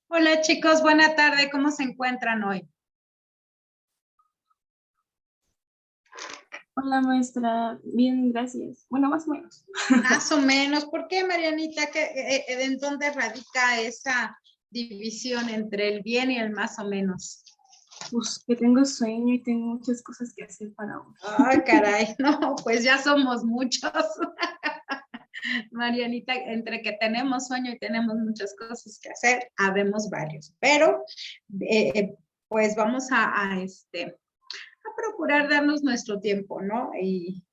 Hola chicos, buena tarde. ¿Cómo se encuentran hoy? Hola maestra, bien, gracias. Bueno, más o menos. Más o menos. ¿Por qué, Marianita? ¿En dónde radica esa división entre el bien y el más o menos? Pues que tengo sueño y tengo muchas cosas que hacer para hoy. Ay, caray, no, pues ya somos muchos. Marianita, entre que tenemos sueño y tenemos muchas cosas que hacer, habemos varios. Pero, pues vamos a procurar darnos nuestro tiempo, ¿no? Y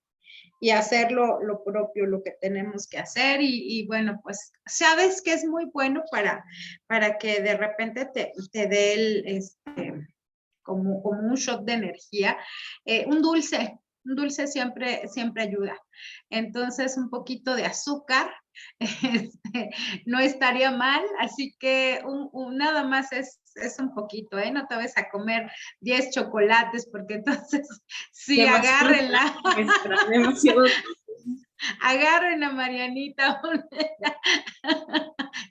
hacer lo propio, lo que tenemos que hacer. Y bueno, pues sabes que es muy bueno para que de repente te dé como un shot de energía. Un dulce siempre ayuda. Entonces, un poquito de azúcar no estaría mal, así que nada más es un poquito, ¿eh? No te vas a comer 10 chocolates porque entonces sí, Demasiado agárrenla. fruta, maestra, demasiado fruta. Agarren a Marianita,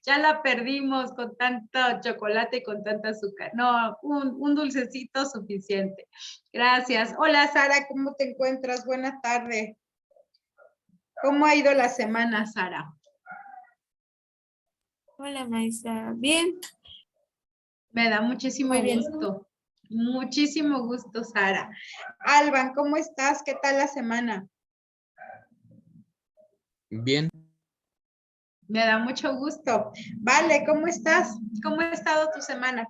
ya la perdimos con tanto chocolate y con tanta azúcar. No, un dulcecito suficiente. Gracias. Hola Sara, ¿cómo te encuentras? Buena tarde. ¿Cómo ha ido la semana, Sara? Hola, maestra. Bien, Me da muchísimo muy bien. gusto. Muchísimo gusto, Sara. Alban, ¿cómo estás? ¿Qué tal la semana? Bien, Me da mucho gusto. Vale, ¿cómo estás? ¿Cómo ha estado tu semana?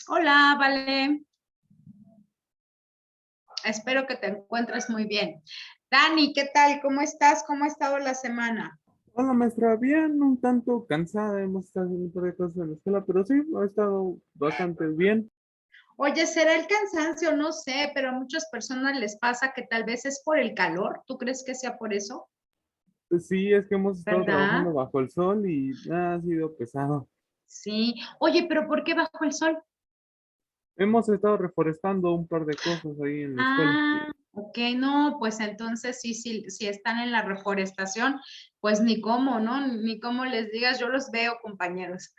Hola, Vale. Espero que te encuentres muy bien. Dani, ¿qué tal? ¿Cómo estás? ¿Cómo ha estado la semana? hola maestra, bien, un tanto cansada, hemos estado haciendo un par de cosas en la escuela, pero sí, ha estado bastante bien. Oye, ¿será el cansancio? No sé, pero a muchas personas les pasa que tal vez es por el calor. ¿Tú crees que sea por eso? Sí, es que hemos estado ¿Verdad? trabajando bajo el sol y ha sido pesado. Sí. Oye, pero ¿por qué bajo el sol? Hemos estado reforestando un par de cosas ahí en la escuela. Ok, no, pues entonces sí están en la reforestación, pues ni cómo, ¿no? Ni cómo les digas, yo los veo, compañeros.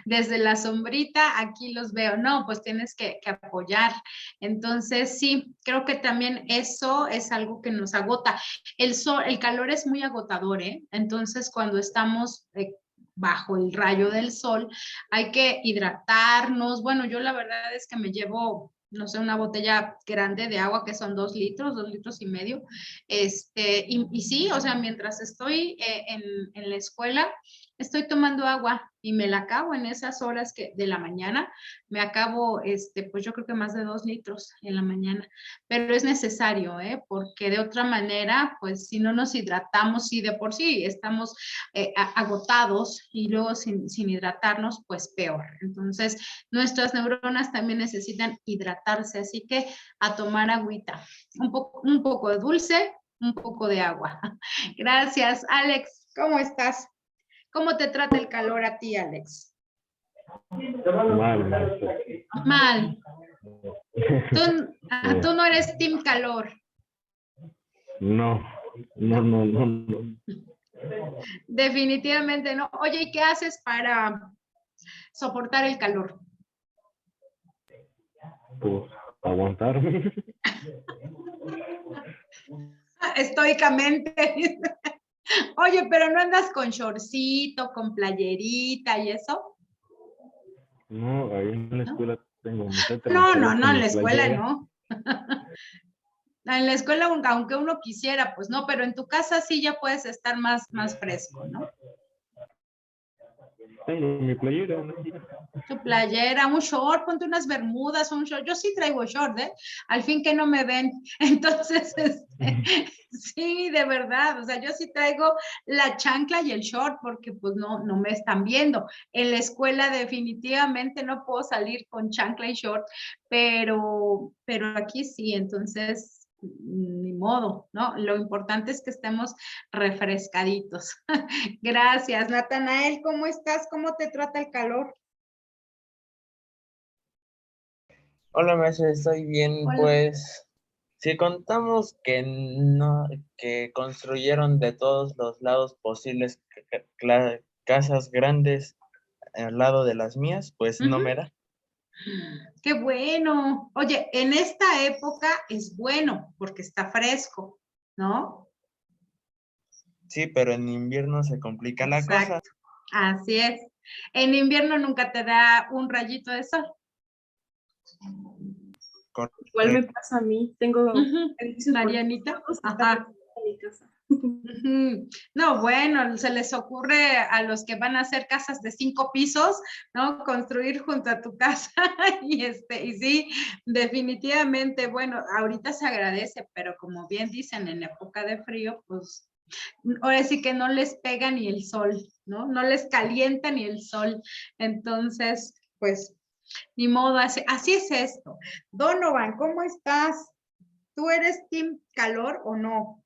Desde la sombrita, aquí los veo. No, pues tienes que apoyar. Entonces, sí, creo que también eso es algo que nos agota. El sol, el calor es muy agotador, ¿eh? Entonces, cuando estamos bajo el rayo del sol, hay que hidratarnos. Bueno, yo la verdad es que me llevo, no sé, una botella grande de agua que son 2 litros, 2 litros y medio. Y sí, o sea, mientras estoy en la escuela, estoy tomando agua y me la acabo en esas horas de la mañana. Me acabo, pues yo creo que más de 2 litros en la mañana, pero es necesario, ¿eh? Porque de otra manera, pues si no nos hidratamos, si de por sí estamos agotados y luego sin hidratarnos, pues peor. Entonces, nuestras neuronas también necesitan hidratarse, así que a tomar agüita, un poco de dulce, un poco de agua. Gracias, Alex. ¿Cómo estás? ¿Cómo te trata el calor a ti, Alex? Mal, maestra. Mal. Tú no eres team calor. No, no. Definitivamente no. Oye, ¿y qué haces para soportar el calor? Pues aguantar. Estoicamente. Oye, pero no andas con shortcito, con playerita y eso, No, ahí en la ¿no? escuela tengo mi suéter, mi No, chaleco, en mi la escuela playera. no. En la escuela, aunque uno quisiera, pues no, pero en tu casa sí ya puedes estar más fresco, ¿no? Tengo mi playera, ¿no? Tu playera, un short, ponte unas bermudas, un short. Yo sí traigo short, ¿eh? Al fin que no me ven. Entonces, sí, de verdad. O sea, yo sí traigo la chancla y el short porque pues no me están viendo. En la escuela definitivamente no puedo salir con chancla y short, pero aquí sí. Entonces, ni modo, ¿no? Lo importante es que estemos refrescaditos. Gracias, Natanael. ¿Cómo estás? ¿Cómo te trata el calor? Hola, maestra, estoy bien, Hola. pues Si contamos que no, que construyeron de todos los lados posibles casas grandes al lado de las mías, pues no Ujú. me da. Qué bueno. Oye, en esta época es bueno porque está fresco, ¿no? Sí, pero en invierno se complica la cosa. Exacto. Así es. En invierno nunca te da un rayito de sol. Igual me pasa a mí. Tengo Ujú. edificios por todos Marianita. lados y está Ajá. perfecta mi casa. Ujú. No, bueno, se les ocurre a los que van a hacer casas de 5 pisos, ¿no? Construir junto a tu casa y sí, definitivamente, bueno, ahorita se agradece, pero como bien dicen, en época de frío, pues ahora sí que no les pega ni el sol, ¿no? No les calienta ni el sol. Entonces, pues, ni modo, así es esto. Donovan, ¿cómo estás? ¿Tú eres team calor o no?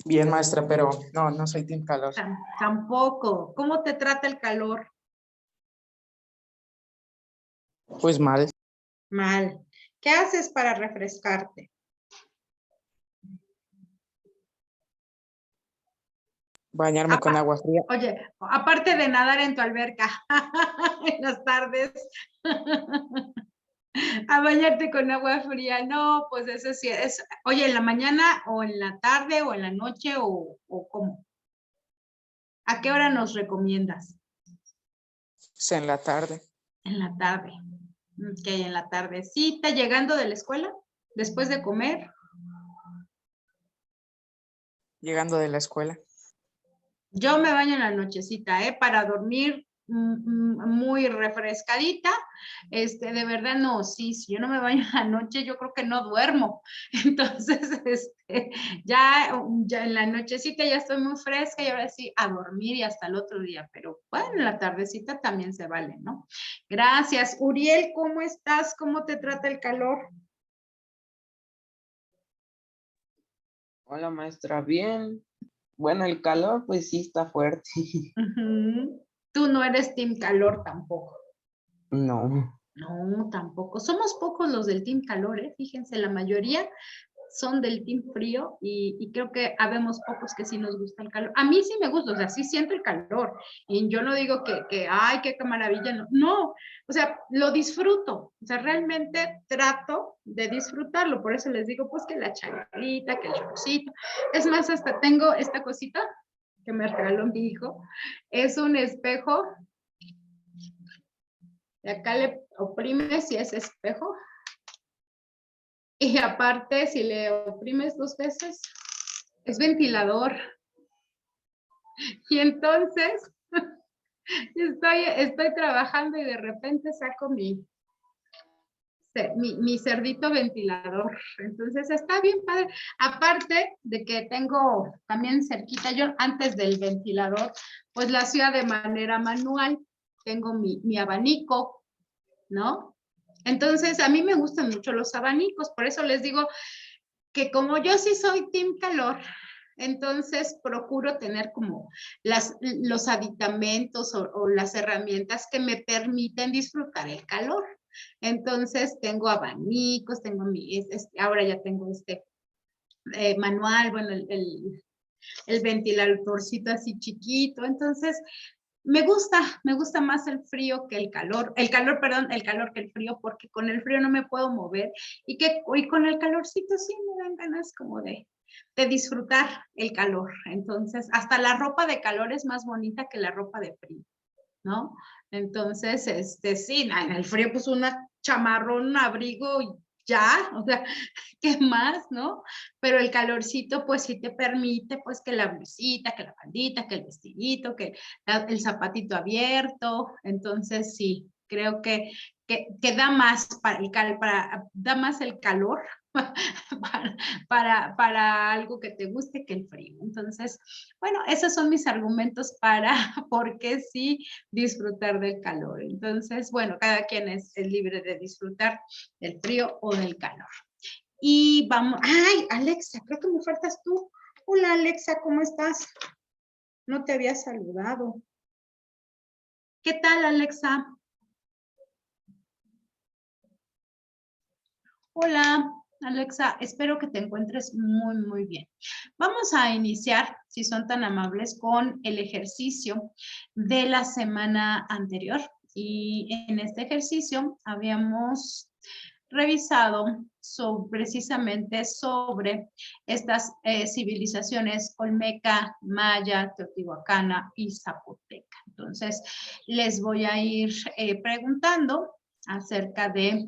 Bien, maestra, pero no soy team calor. Tampoco. ¿Cómo te trata el calor? Pues mal, Mal. ¿Qué haces para refrescarte? bañarme con agua fría, Oye, aparte de nadar en tu alberca en las tardes, a bañarte con agua fría, no, pues eso sí es. Oye, ¿en la mañana o en la tarde o en la noche o cómo? ¿A qué hora nos recomiendas? pues, en la tarde, En la tarde. Ok, en la tardecita, llegando de la escuela, después de comer. llegando de la escuela. Yo me baño en la nochecita, para dormir muy refrescadita. De verdad, no, sí, si yo no me baño en la noche, yo creo que no duermo. Entonces, ya en la nochecita ya estoy muy fresca y ahora sí a dormir y hasta el otro día. Pero bueno, en la tardecita también se vale, ¿no? Gracias. Uriel, ¿cómo estás? ¿Cómo te trata el calor? Hola maestra, bien. Bueno, el calor pues sí está fuerte. Ujú. Tú no eres team calor tampoco. No. No, tampoco. Somos pocos los del team calor, ¿eh? Fíjense, la mayoría son del team frío y creo que habemos pocos que sí nos gusta el calor. A mí sí me gusta, o sea, sí siento el calor. Y yo no digo ay, qué maravilla, no. No, o sea, lo disfruto. O sea, realmente trato de disfrutarlo. Por eso les digo, pues que la chanclita, que el chorcito. Es más, hasta tengo esta cosita que me regaló mi hijo. Es un espejo. Y acá le oprimes y es espejo. Y aparte, si le oprimes 2 veces, es ventilador. Y entonces, estoy trabajando y de repente saco mi cerdito ventilador. Entonces, está bien padre. Aparte de que tengo también cerquita, yo antes del ventilador, pues la hacía de manera manual. Tengo mi abanico, ¿no? Entonces, a mí me gustan mucho los abanicos, por eso les digo que como yo sí soy team calor, entonces procuro tener como los aditamentos o las herramientas que me permiten disfrutar el calor. Entonces tengo abanicos, tengo ahora ya tengo manual, bueno, el ventiladorcito así chiquito. Entonces, me gusta más el frío que el calor que el frío, porque con el frío no me puedo mover y con el calorcito sí me dan ganas como de disfrutar el calor. Entonces, hasta la ropa de calor es más bonita que la ropa de frío, ¿no? Entonces, sí, en el frío pues una chamarrón, un abrigo y ya, o sea, ¿qué más, no? Pero el calorcito, pues sí te permite, pues que la blusita, que la faldita, que el vestidito, que el zapatito abierto. Entonces, sí, creo que da más da más el calor para algo que te guste que el frío. Entonces, bueno, esos son mis argumentos para por qué sí disfrutar del calor. Entonces, bueno, cada quien es libre de disfrutar del frío o del calor. Y vamos, ay, Alexa, creo que me faltas tú. Hola, Alexa, ¿cómo estás? No te había saludado. ¿Qué tal, Alexa? Hola, Alexa, espero que te encuentres muy, muy bien. Vamos a iniciar, si son tan amables, con el ejercicio de la semana anterior. Y en este ejercicio habíamos revisado precisamente sobre estas civilizaciones olmeca, maya, teotihuacana y zapoteca. Entonces, les voy a ir preguntando acerca de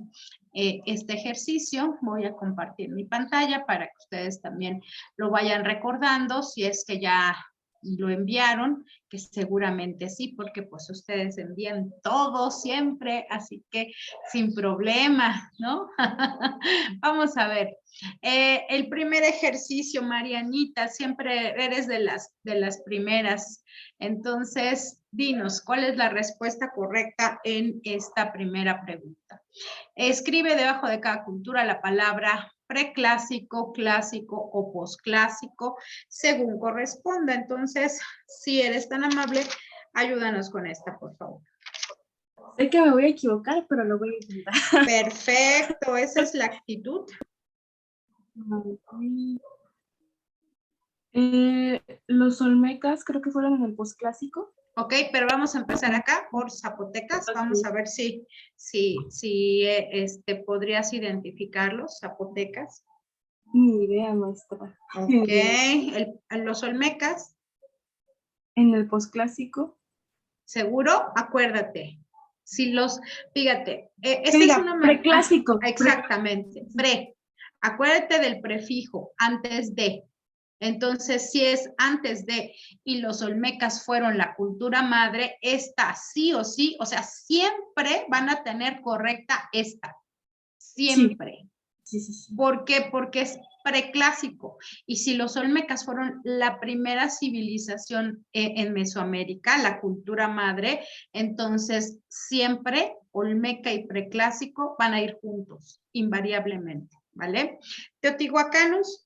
este ejercicio. Voy a compartir mi pantalla para que ustedes también lo vayan recordando si es que ya lo enviaron, que seguramente sí, porque pues ustedes envían todo siempre, así que sin problema, ¿no? Vamos a ver. El primer ejercicio, Marianita, siempre eres de las primeras. Entonces, dinos, ¿cuál es la respuesta correcta en esta primera pregunta? Escribe debajo de cada cultura la palabra preclásico, clásico o posclásico, según corresponda. Entonces, si eres tan amable, ayúdanos con esta, por favor. Sé que me voy a equivocar, pero lo voy a intentar. Perfecto, esa es la actitud. Los olmecas creo que fueron en el posclásico. Ok, pero vamos a empezar acá por zapotecas. Vamos a ver si podrías identificarlos, zapotecas. Ni idea, maestra. Ok, los olmecas, En el posclásico. ¿seguro? Acuérdate. Fíjate, esta Diga, es una preclásico. Exactamente, pre. Acuérdate del prefijo, antes de. Entonces, si es antes de y los olmecas fueron la cultura madre, esta sí o sí, o sea, siempre van a tener correcta esta. Siempre. Sí. ¿Por qué? Porque es preclásico. Y si los olmecas fueron la primera civilización en Mesoamérica, la cultura madre, entonces siempre olmeca y preclásico van a ir juntos, invariablemente, ¿vale? Teotihuacanos.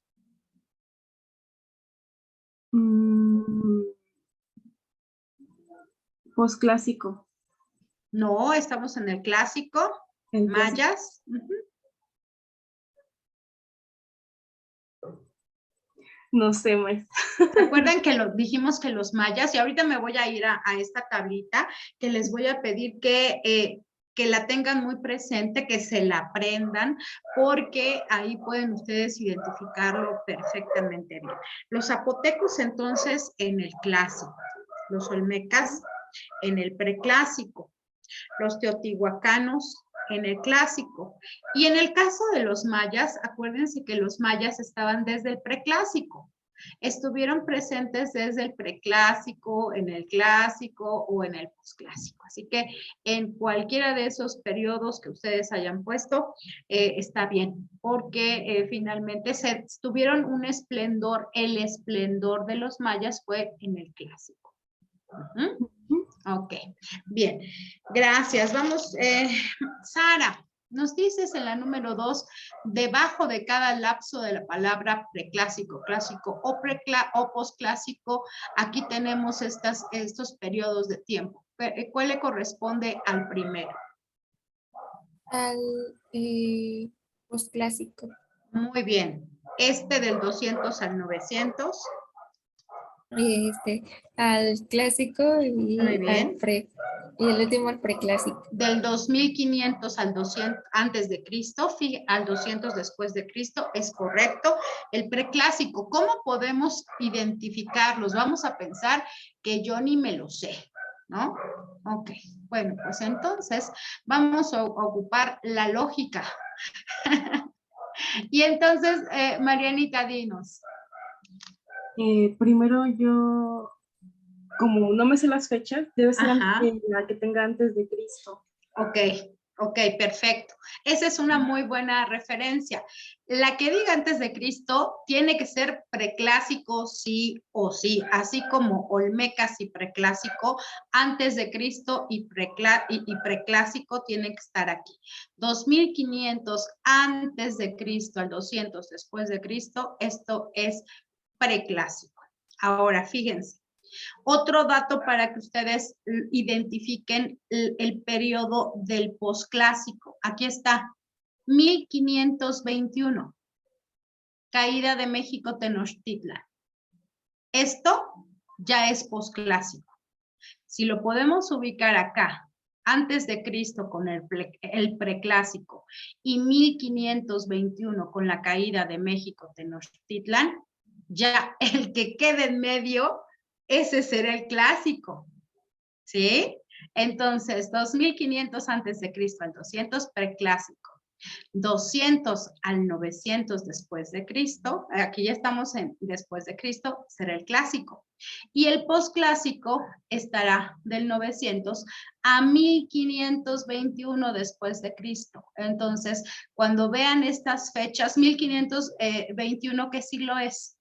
Posclásico. No, estamos en el clásico. El Mayas. No sé, maestra. Recuerden que dijimos que los mayas, y ahorita me voy a ir a esta tablita, que les voy a pedir que la tengan muy presente, que se la aprendan, porque ahí pueden ustedes identificarlo perfectamente bien. Los zapotecos, entonces, en el clásico. Los olmecas, en el preclásico. Los teotihuacanos, en el clásico. Y en el caso de los mayas, acuérdense que los mayas estaban desde el preclásico. Estuvieron presentes desde el preclásico, en el clásico o en el posclásico. Así que en cualquiera de esos periodos que ustedes hayan puesto, está bien, porque finalmente tuvieron un esplendor. El esplendor de los mayas fue en el clásico. Ok, bien, gracias. Vamos, Sara, nos dices en la número 2, debajo de cada lapso de la palabra preclásico, clásico o posclásico, aquí tenemos estos periodos de tiempo. ¿Cuál le corresponde al primero? Al posclásico. Muy bien. Del 200 al 900. Al clásico y Muy bien. y el último al preclásico. Del 2500 al 200 antes de Cristo, al 200 después de Cristo, es correcto. El preclásico, ¿cómo podemos identificarlos? Vamos a pensar que yo ni me lo sé, ¿no? Ok, bueno, pues entonces vamos a ocupar la lógica. Y entonces, Marianita, dinos. Primero yo, como no me sé las fechas, debe ser la que tenga antes de Cristo. Ok, perfecto. Esa es una muy buena referencia. La que diga antes de Cristo tiene que ser preclásico sí o sí, así como olmecas y preclásico, antes de Cristo y preclásico tienen que estar aquí. 2500 antes de Cristo al 200 después de Cristo, esto es preclásico. Ahora, fíjense. Otro dato para que ustedes identifiquen el periodo del posclásico. Aquí está. 1521. Caída de México Tenochtitlan. Esto ya es posclásico. Si lo podemos ubicar acá, antes de Cristo con el preclásico y 1521 con la caída de México Tenochtitlan, ya el que quede en medio, ese será el clásico. ¿Sí? Entonces, 2500 antes de Cristo al 200 preclásico. 200 al 900 después de Cristo, aquí ya estamos en después de Cristo, será el clásico. Y el posclásico estará del 900 a 1521 después de Cristo. Entonces, cuando vean estas fechas, 1521, ¿qué siglo es?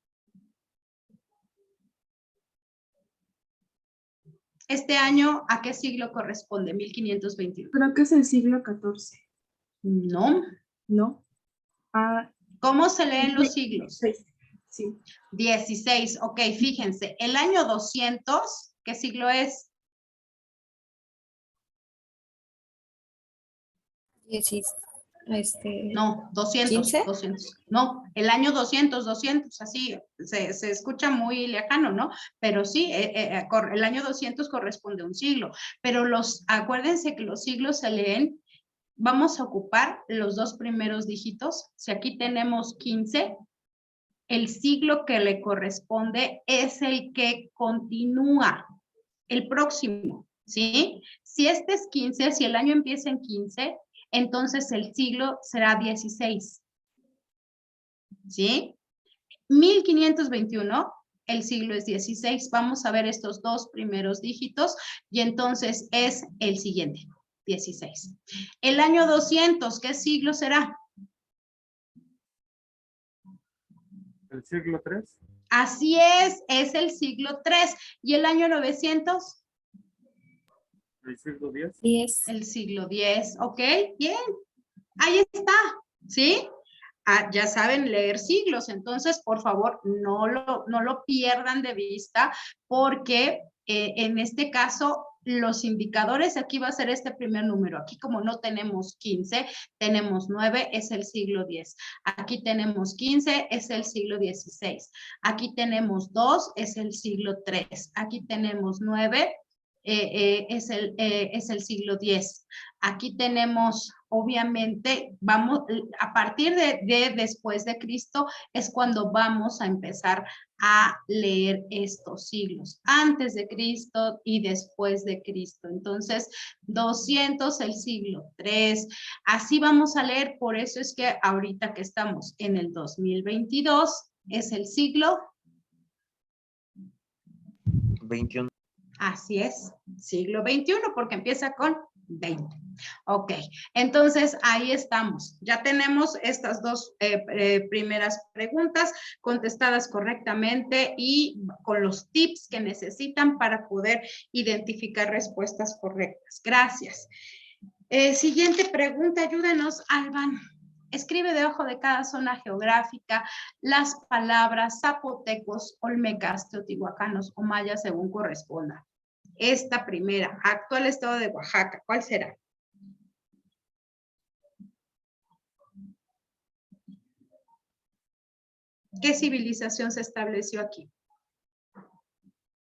Este año, ¿a qué siglo corresponde? 1521. Creo que es el siglo XIV, No. ¿no? Ah, ¿Cómo se leen los siglos? sí. 16, ok, fíjense, el año 200, ¿qué siglo es? 16, No, 200, 15. 200, no, el año 200, así, se escucha muy lejano, ¿no? Pero sí, el año 200 corresponde a un siglo, pero acuérdense que los siglos se leen, vamos a ocupar los dos primeros dígitos, si aquí tenemos 15, el siglo que le corresponde es el que continúa, el próximo, ¿sí? Si este es 15, si el año empieza en 15, entonces el siglo será 16, ¿sí? 1521, el siglo es 16, vamos a ver estos dos primeros dígitos y entonces es el siguiente, 16. El año 200, ¿qué siglo será? ¿El siglo 3? Así es el siglo 3. ¿Y el año 900? ¿El siglo 10? 10. El siglo 10, ok, bien. Ahí está, ¿sí? Ya saben leer siglos, entonces, por favor, no lo pierdan de vista porque en este caso los indicadores, aquí va a ser este primer número, aquí como no tenemos 15, tenemos 9, es el siglo 10, aquí tenemos 15, es el siglo 16, aquí tenemos 2, es el siglo 3, aquí tenemos 9, es el siglo 10. Aquí tenemos, obviamente, a partir de después de Cristo es cuando vamos a empezar a leer estos siglos, antes de Cristo y después de Cristo. Entonces, 200 el siglo 3, así vamos a leer, por eso es que ahorita que estamos en el 2022, es el siglo 21. Así es, siglo XXI, porque empieza con 20. Ok, entonces ahí estamos. Ya tenemos estas dos primeras preguntas contestadas correctamente y con los tips que necesitan para poder identificar respuestas correctas. Gracias. Siguiente pregunta, ayúdenos, Alban. Escribe debajo de cada zona geográfica las palabras zapotecos, olmecas, teotihuacanos o mayas según corresponda. Esta primera, actual estado de Oaxaca, ¿cuál será? ¿Qué civilización se estableció aquí?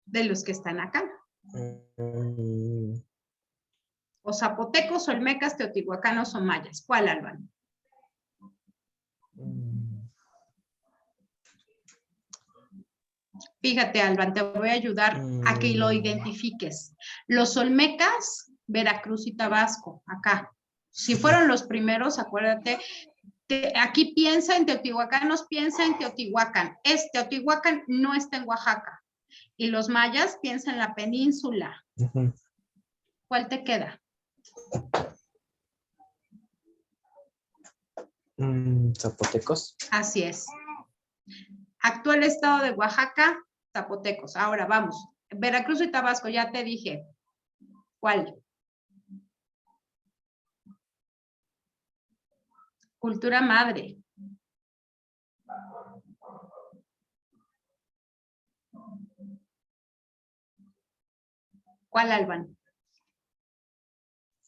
De los que están acá. O zapotecos, olmecas, teotihuacanos o mayas. ¿Cuál, Alban? Fíjate, Alban, te voy a ayudar a que lo identifiques. Los olmecas, Veracruz y Tabasco, acá. Si fueron los primeros, acuérdate, aquí piensa en teotihuacanos, piensa en Teotihuacán. Teotihuacán no está en Oaxaca. Y los mayas piensan en la península. ¿Cuál te queda? Zapotecos. Así es. Actual estado de Oaxaca, zapotecos. Ahora vamos. Veracruz y Tabasco, ya te dije. ¿Cuál? Cultura madre. ¿Cuál, Alban?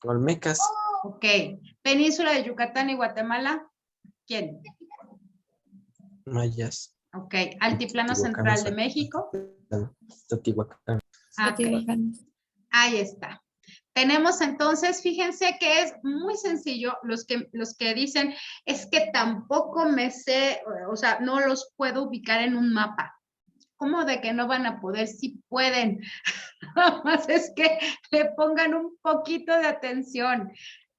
Olmecas. Ok. Península de Yucatán y Guatemala. ¿Quién? Mayas. Ok. Altiplano Central de México. Teotihuacán. Ah, ok. Teotihuacán. Ahí está. Tenemos entonces, fíjense que es muy sencillo, los que dicen, es que tampoco me sé, o sea, no los puedo ubicar en un mapa. ¿Cómo de que no van a poder? Sí pueden. Nada más es que le pongan un poquito de atención.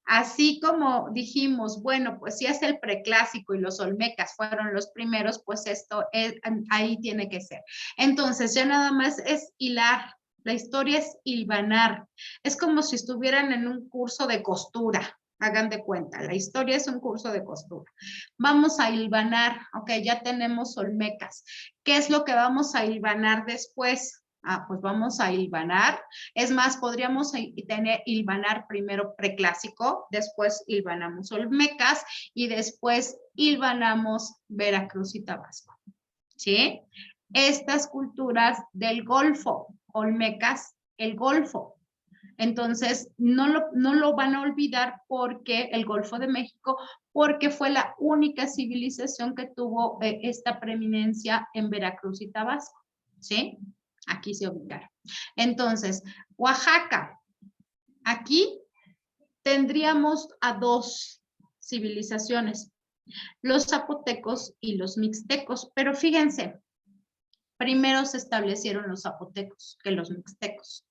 Así como dijimos, bueno, pues si es el preclásico y los olmecas fueron los primeros, pues esto es, ahí tiene que ser. Entonces ya nada más es hilar. La historia es hilvanar. Es como si estuvieran en un curso de costura. Hagan de cuenta, la historia es un curso de costura. Vamos a hilvanar, ok, ya tenemos olmecas. ¿Qué es lo que vamos a hilvanar después? Ah, pues vamos a hilvanar. Es más, podríamos hilvanar primero preclásico, después hilvanamos olmecas y después hilvanamos Veracruz y Tabasco. ¿Sí? Estas culturas del Golfo, olmecas, el Golfo. Entonces, no lo van a olvidar porque el Golfo de México, porque fue la única civilización que tuvo esta preeminencia en Veracruz y Tabasco. ¿Sí? Aquí se ubicaron. Entonces, Oaxaca. Aquí tendríamos a dos civilizaciones, los zapotecos y los mixtecos. Pero fíjense, primero se establecieron los zapotecos que los mixtecos.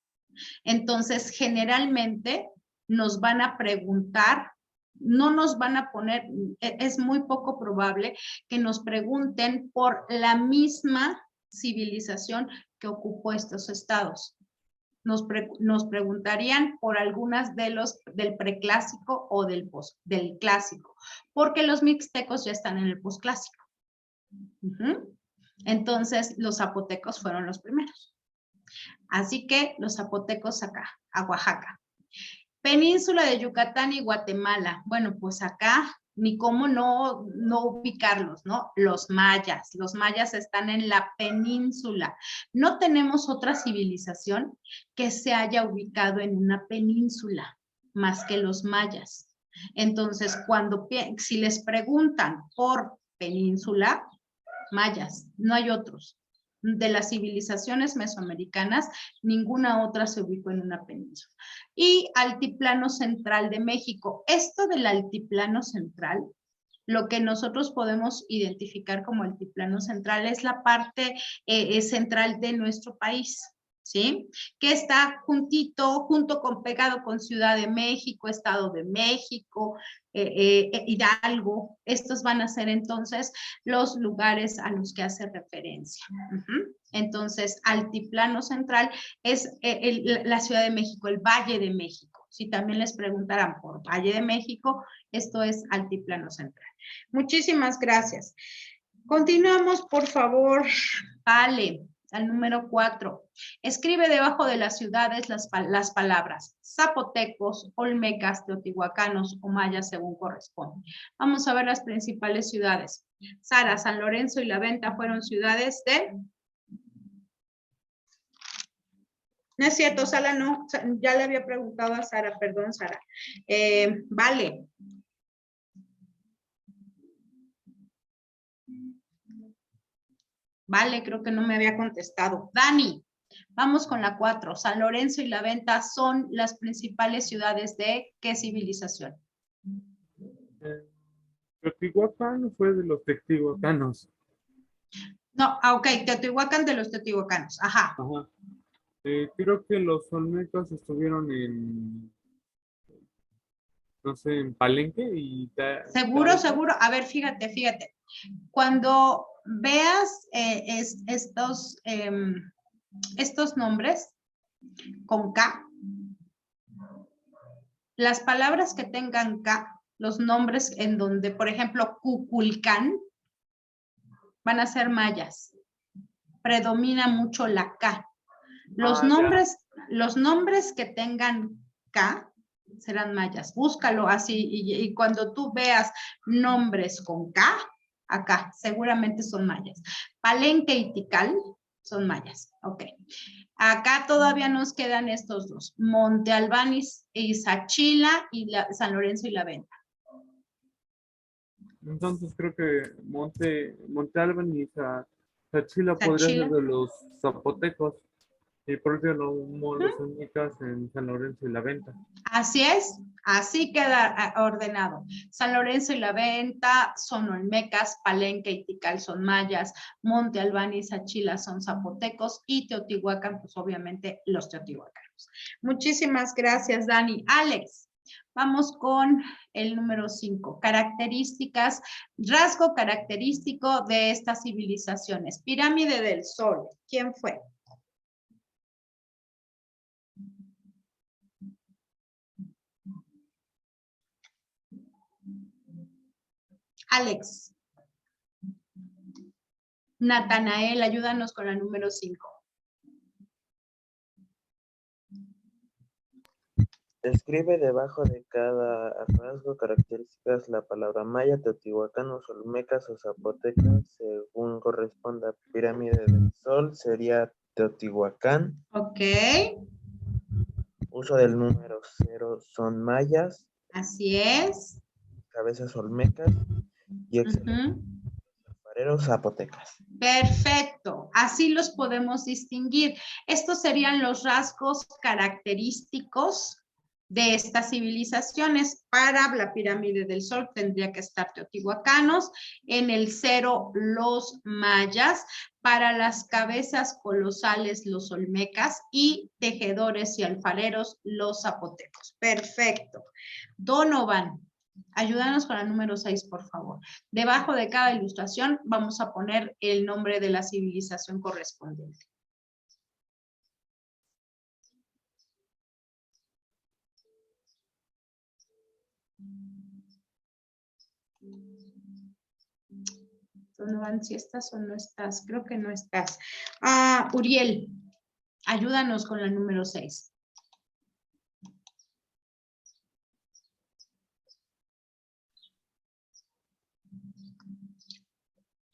Entonces, generalmente nos van a preguntar, no nos van a poner, es muy poco probable que nos pregunten por la misma civilización que ocupó estos estados. Nos preguntarían por algunas de los del preclásico o del clásico, porque los mixtecos ya están en el posclásico. Entonces, los zapotecos fueron los primeros. Así que los zapotecos acá, a Oaxaca. Península de Yucatán y Guatemala. Bueno, pues acá ni cómo no ubicarlos, ¿no? Los mayas están en la península. No tenemos otra civilización que se haya ubicado en una península más que los mayas. Entonces, si les preguntan por península, mayas, no hay otros. De las civilizaciones mesoamericanas, ninguna otra se ubicó en una península. Y altiplano central de México. Esto del altiplano central, lo que nosotros podemos identificar como altiplano central es la parte central de nuestro país, ¿sí? Que está pegado con Ciudad de México, Estado de México, Hidalgo. Estos van a ser entonces los lugares a los que hace referencia. Entonces, altiplano central es la Ciudad de México, el Valle de México. Si también les preguntaran por Valle de México, esto es altiplano central. Muchísimas gracias. Continuamos, por favor. Vale. Al número 4. Escribe debajo de las ciudades las palabras zapotecos, olmecas, teotihuacanos o mayas según corresponde. Vamos a ver las principales ciudades. Sara, San Lorenzo y La Venta fueron ciudades de... No es cierto, Sara no. Ya le había preguntado a Sara, perdón, Sara. Vale. Vale, creo que no me había contestado. Dani, vamos con la 4. San Lorenzo y La Venta son las principales ciudades de ¿qué civilización? Teotihuacán fue de los teotihuacanos. No, ok, Teotihuacán de los teotihuacanos. Ajá. Ajá. Creo que los olmecas estuvieron en, no sé, en Palenque y... Seguro. A ver, fíjate. Cuando veas estos nombres con K, las palabras que tengan K, los nombres en donde, por ejemplo, Cuculcán, van a ser mayas. Predomina mucho la K. Los nombres que tengan K serán mayas. Búscalo así y cuando tú veas nombres con K, acá seguramente son mayas. Palenque y Tikal Son mayas, ok. Acá todavía nos quedan estos dos, Monte Albán y Sachila y San Lorenzo y La Venta. Entonces creo que Monte Albán y Sachila podría Sachila. ser de los zapotecos y por eso los olmecas en San Lorenzo y La Venta. Así es, así queda ordenado. San Lorenzo y La Venta son olmecas, Palenque y Tikal son mayas, Monte Albán y Sachila son zapotecos y Teotihuacán, pues obviamente los teotihuacanos. Muchísimas gracias, Dani. Alex, vamos con el número 5. Características, rasgo característico de estas civilizaciones. Pirámide del Sol, ¿quién fue? Alex. Natanael, ayúdanos con la número 5. Escribe debajo de cada rasgo características la palabra maya, teotihuacanos, olmecas o zapotecas, según corresponda. Pirámide del Sol sería Teotihuacán. Ok. Uso del número 0 son mayas. Así es. Cabezas olmecas y alfareros zapotecas. Perfecto, así los podemos distinguir. Estos serían los rasgos característicos de estas civilizaciones. Para la pirámide del Sol tendría que estar teotihuacanos, en el 0 los mayas, para las cabezas colosales los olmecas y tejedores y alfareros los zapotecos. Perfecto. Donovan, ayúdanos con la número 6, por favor. Debajo de cada ilustración vamos a poner el nombre de la civilización correspondiente. Donovan, si estás o no estás, creo que no estás. Uriel, ayúdanos con la número 6.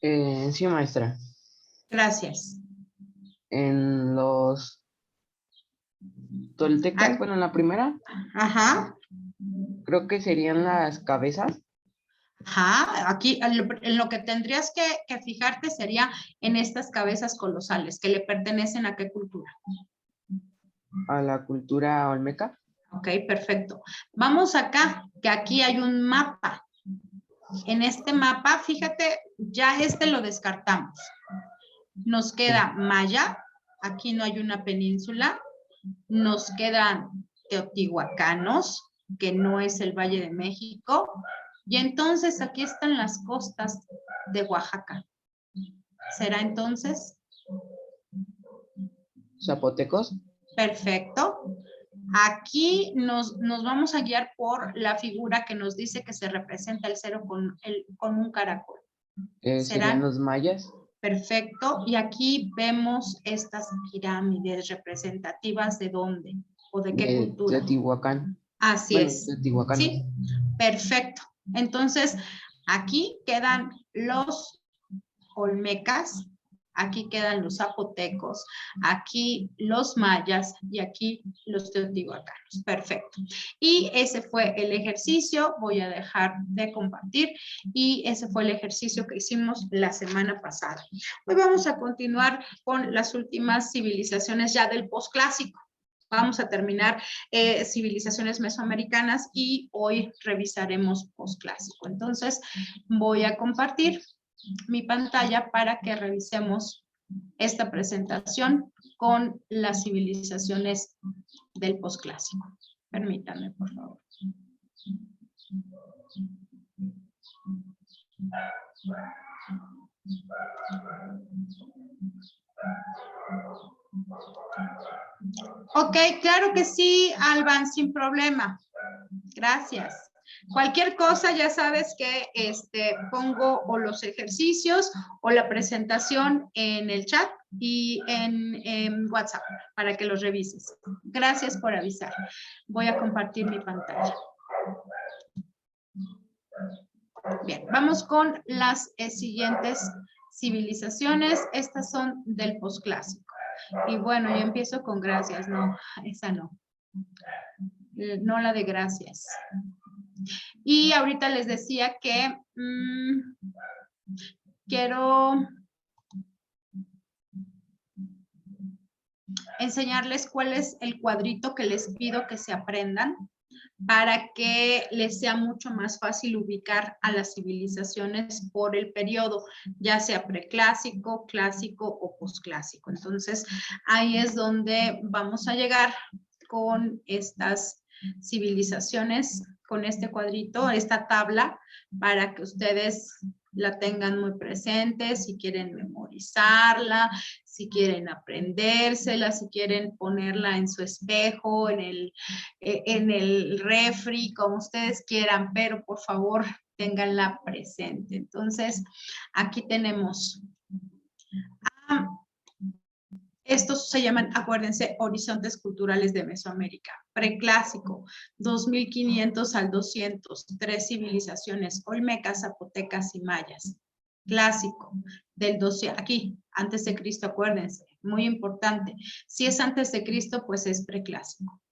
Sí, maestra. Gracias. En los toltecas, bueno, en la primera, Ajá. creo que serían las cabezas. Ajá, aquí en lo que tendrías que fijarte sería en estas cabezas colosales, que le pertenecen a qué cultura. A la cultura olmeca. Ok, perfecto. Vamos acá, que aquí hay un mapa. En este mapa, fíjate, ya lo descartamos. Nos queda maya, aquí no hay una península. Nos quedan teotihuacanos, que no es el Valle de México. Y entonces aquí están las costas de Oaxaca. ¿Será entonces? Zapotecos. Perfecto. Aquí nos vamos a guiar por la figura que nos dice que se representa el 0 con un caracol. Serían los mayas. Perfecto. Y aquí vemos estas pirámides representativas de dónde o de qué cultura. Teotihuacán. Así Bueno, es. Teotihuacán. Sí, perfecto. Entonces, aquí quedan los olmecas, aquí quedan los zapotecos, aquí los mayas y aquí los teotihuacanos. Perfecto. Y ese fue el ejercicio. Voy a dejar de compartir y ese fue el ejercicio que hicimos la semana pasada. Hoy vamos a continuar con las últimas civilizaciones ya del posclásico. Vamos a terminar civilizaciones mesoamericanas y hoy revisaremos posclásico. Entonces, voy a compartir mi pantalla para que revisemos esta presentación con las civilizaciones del posclásico. Permítanme, por favor. Ok, claro que sí, Alban, sin problema. Gracias. Cualquier cosa, ya sabes que pongo o los ejercicios o la presentación en el chat y en WhatsApp para que los revises. Gracias por avisar. Voy a compartir mi pantalla. Bien, vamos con las siguientes civilizaciones, estas son del posclásico. Y bueno, yo empiezo con gracias, no, esa no. No la de gracias. Y ahorita les decía que quiero enseñarles cuál es el cuadrito que les pido que se aprendan para que les sea mucho más fácil ubicar a las civilizaciones por el periodo, ya sea preclásico, clásico o posclásico. Entonces, ahí es donde vamos a llegar con estas civilizaciones, con este cuadrito, esta tabla, para que ustedes la tengan muy presente, si quieren memorizarla, si quieren aprendérsela, si quieren ponerla en su espejo, en el refri, como ustedes quieran, pero por favor ténganla presente. Entonces, aquí tenemos estos se llaman, acuérdense, horizontes culturales de Mesoamérica. Preclásico, 2500 al 200, 3 civilizaciones, olmecas, zapotecas y mayas. Clásico, del 12, aquí, antes de Cristo, acuérdense, muy importante. Si es antes de Cristo, pues es preclásico.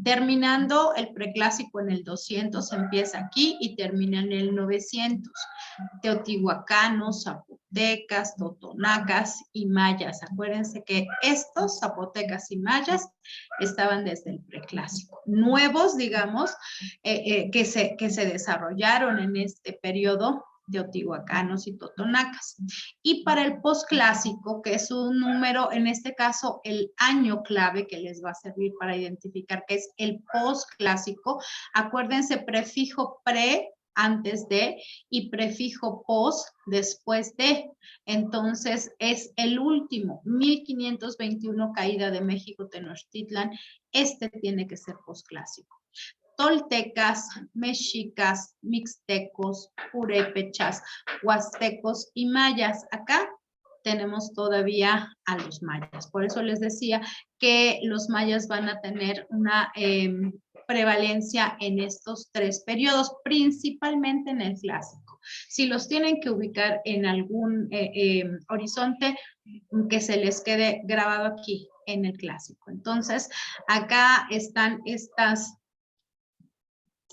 Terminando el preclásico en el 200, empieza aquí y termina en el 900. Teotihuacanos, zapotecas, totonacas y mayas. Acuérdense que estos zapotecas y mayas estaban desde el preclásico. Nuevos, digamos, que se desarrollaron en este periodo, teotihuacanos y totonacas. Y para el posclásico, que es un número, en este caso, el año clave que les va a servir para identificar que es el posclásico, acuérdense, prefijo pre, antes de, y prefijo pos, después de. Entonces, es el último, 1521, caída de México, Tenochtitlan. Este tiene que ser posclásico. Toltecas, mexicas, mixtecos, purépechas, huastecos y mayas. Acá tenemos todavía a los mayas. Por eso les decía que los mayas van a tener una prevalencia en estos 3 periodos, principalmente en el clásico. Si los tienen que ubicar en algún horizonte, que se les quede grabado aquí en el clásico. Entonces, acá están estas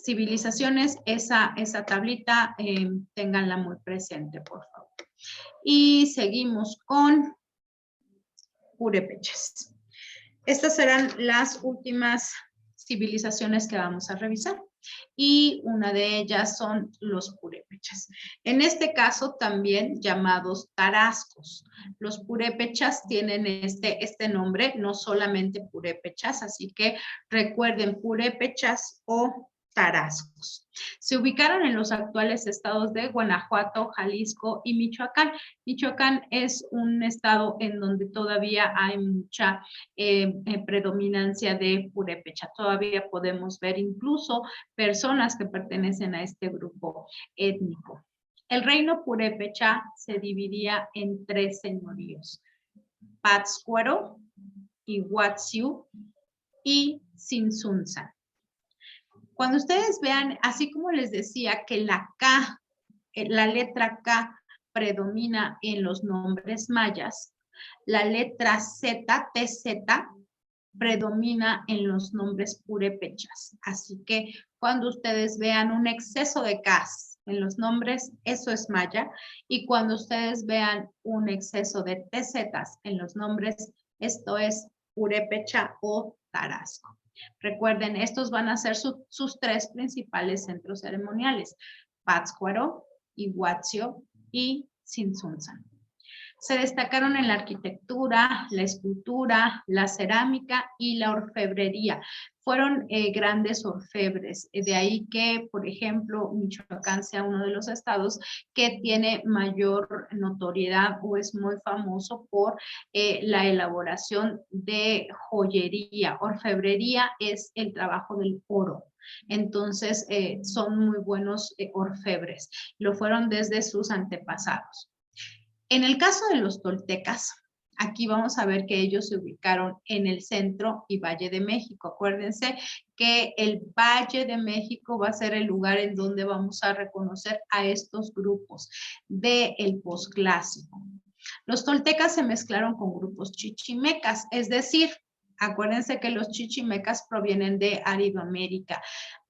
civilizaciones, esa tablita, ténganla muy presente, por favor. Y seguimos con purépechas. Estas serán las últimas civilizaciones que vamos a revisar. Y una de ellas son los purépechas. En este caso también llamados tarascos. Los purépechas tienen este nombre, no solamente purépechas, así que recuerden purépechas o tarascos. Se ubicaron en los actuales estados de Guanajuato, Jalisco y Michoacán. Michoacán es un estado en donde todavía hay mucha predominancia de purépecha. Todavía podemos ver incluso personas que pertenecen a este grupo étnico. El reino purépecha se dividía en 3 señoríos: Pátzcuaro, Iguazú y Tzintzuntzan. Cuando ustedes vean, así como les decía que la K, la letra K predomina en los nombres mayas, la letra Z, TZ, predomina en los nombres purépechas. Así que cuando ustedes vean un exceso de Ks en los nombres, eso es maya. Y cuando ustedes vean un exceso de TZs en los nombres, esto es purépecha o tarasco. Recuerden, estos van a ser sus 3 principales centros ceremoniales: Pátzcuaro, Iguazú y Tzintzuntzan. Se destacaron en la arquitectura, la escultura, la cerámica y la orfebrería. Fueron grandes orfebres, de ahí que, por ejemplo, Michoacán sea uno de los estados que tiene mayor notoriedad o es muy famoso por la elaboración de joyería. Orfebrería es el trabajo del oro. Entonces, son muy buenos orfebres. Lo fueron desde sus antepasados. En el caso de los toltecas, aquí vamos a ver que ellos se ubicaron en el centro y Valle de México. Acuérdense que el Valle de México va a ser el lugar en donde vamos a reconocer a estos grupos del posclásico. Los toltecas se mezclaron con grupos chichimecas, es decir, acuérdense que los chichimecas provienen de Aridoamérica.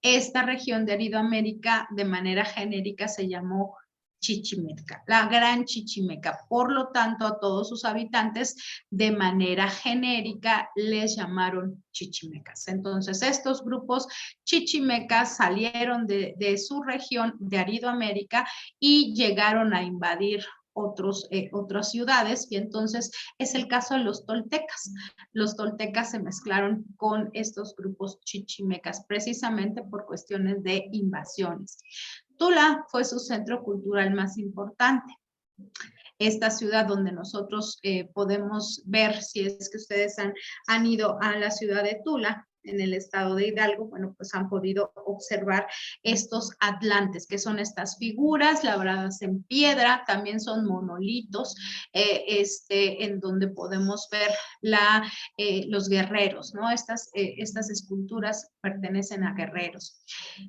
Esta región de Aridoamérica de manera genérica se llamó Chichimeca, la Gran Chichimeca. Por lo tanto, a todos sus habitantes de manera genérica les llamaron chichimecas. Entonces, estos grupos chichimecas salieron de su región de Aridoamérica y llegaron a invadir otras ciudades, y entonces es el caso de los toltecas. Los toltecas se mezclaron con estos grupos chichimecas precisamente por cuestiones de invasiones. Tula fue su centro cultural más importante. Esta ciudad donde nosotros podemos ver, si es que ustedes han ido a la ciudad de Tula, en el estado de Hidalgo, bueno, pues han podido observar estos atlantes, que son estas figuras labradas en piedra, también son monolitos, en donde podemos ver los guerreros, ¿no? Estas esculturas pertenecen a guerreros.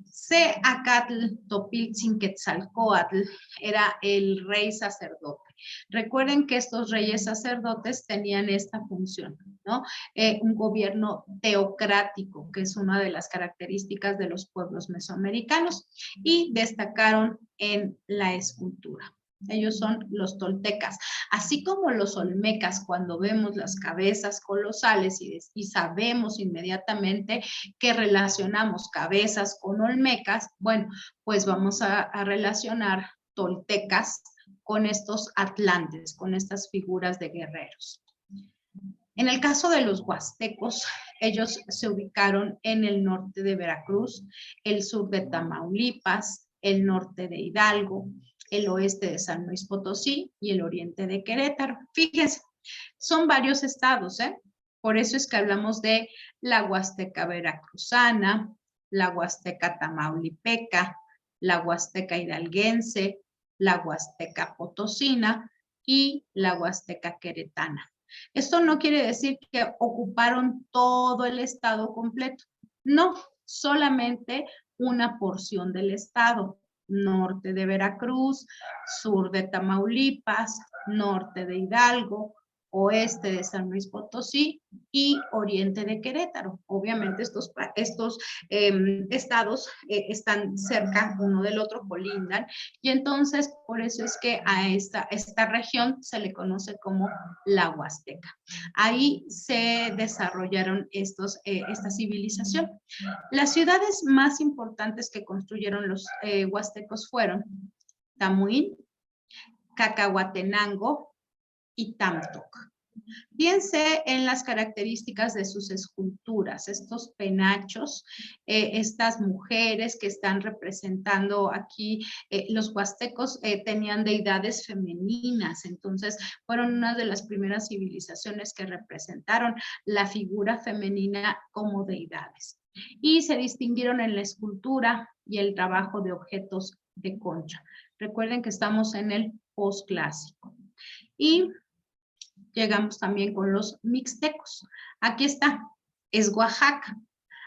Seacatl Topiltzin-Quetzalcóatl era el rey sacerdote. Recuerden que estos reyes sacerdotes tenían esta función, ¿no? Un gobierno teocrático, que es una de las características de los pueblos mesoamericanos, y destacaron en la escultura. Ellos son los toltecas, así como los olmecas. Cuando vemos las cabezas colosales y sabemos inmediatamente que relacionamos cabezas con olmecas, bueno, pues vamos a relacionar toltecas con estos atlantes, con estas figuras de guerreros. En el caso de los huastecos, ellos se ubicaron en el norte de Veracruz, el sur de Tamaulipas, el norte de Hidalgo, el oeste de San Luis Potosí y el oriente de Querétaro. Fíjense, son varios estados, ¿eh? Por eso es que hablamos de la Huasteca veracruzana, la Huasteca tamaulipeca, la Huasteca hidalguense, la Huasteca potosina y la Huasteca queretana. Esto no quiere decir que ocuparon todo el estado completo. No, solamente una porción del estado. Norte de Veracruz, sur de Tamaulipas, norte de Hidalgo, oeste de San Luis Potosí y oriente de Querétaro. Obviamente estos estados están cerca uno del otro, colindan, y entonces por eso es que a esta región se le conoce como la Huasteca. Ahí se desarrollaron esta civilización. Las ciudades más importantes que construyeron los huastecos fueron Tamuín, Cacahuatenango y Tamtoc. Piense en las características de sus esculturas, estos penachos, estas mujeres que están representando aquí. Los huastecos tenían deidades femeninas, entonces fueron una de las primeras civilizaciones que representaron la figura femenina como deidades. Y se distinguieron en la escultura y el trabajo de objetos de concha. Recuerden que estamos en el posclásico. Y llegamos también con los mixtecos. Aquí está, es Oaxaca.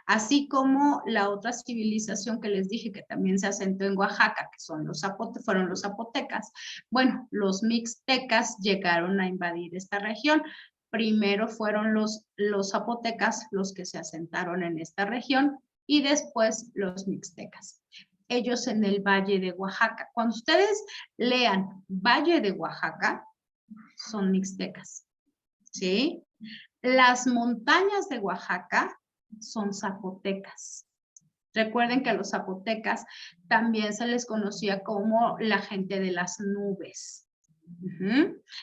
Así como la otra civilización que les dije que también se asentó en Oaxaca, que fueron los zapotecas. Bueno, los mixtecas llegaron a invadir esta región. Primero fueron los zapotecas los que se asentaron en esta región y después los mixtecas. Ellos en el Valle de Oaxaca. Cuando ustedes lean Valle de Oaxaca, son mixtecas, ¿sí? Las montañas de Oaxaca son zapotecas. Recuerden que a los zapotecas también se les conocía como la gente de las nubes.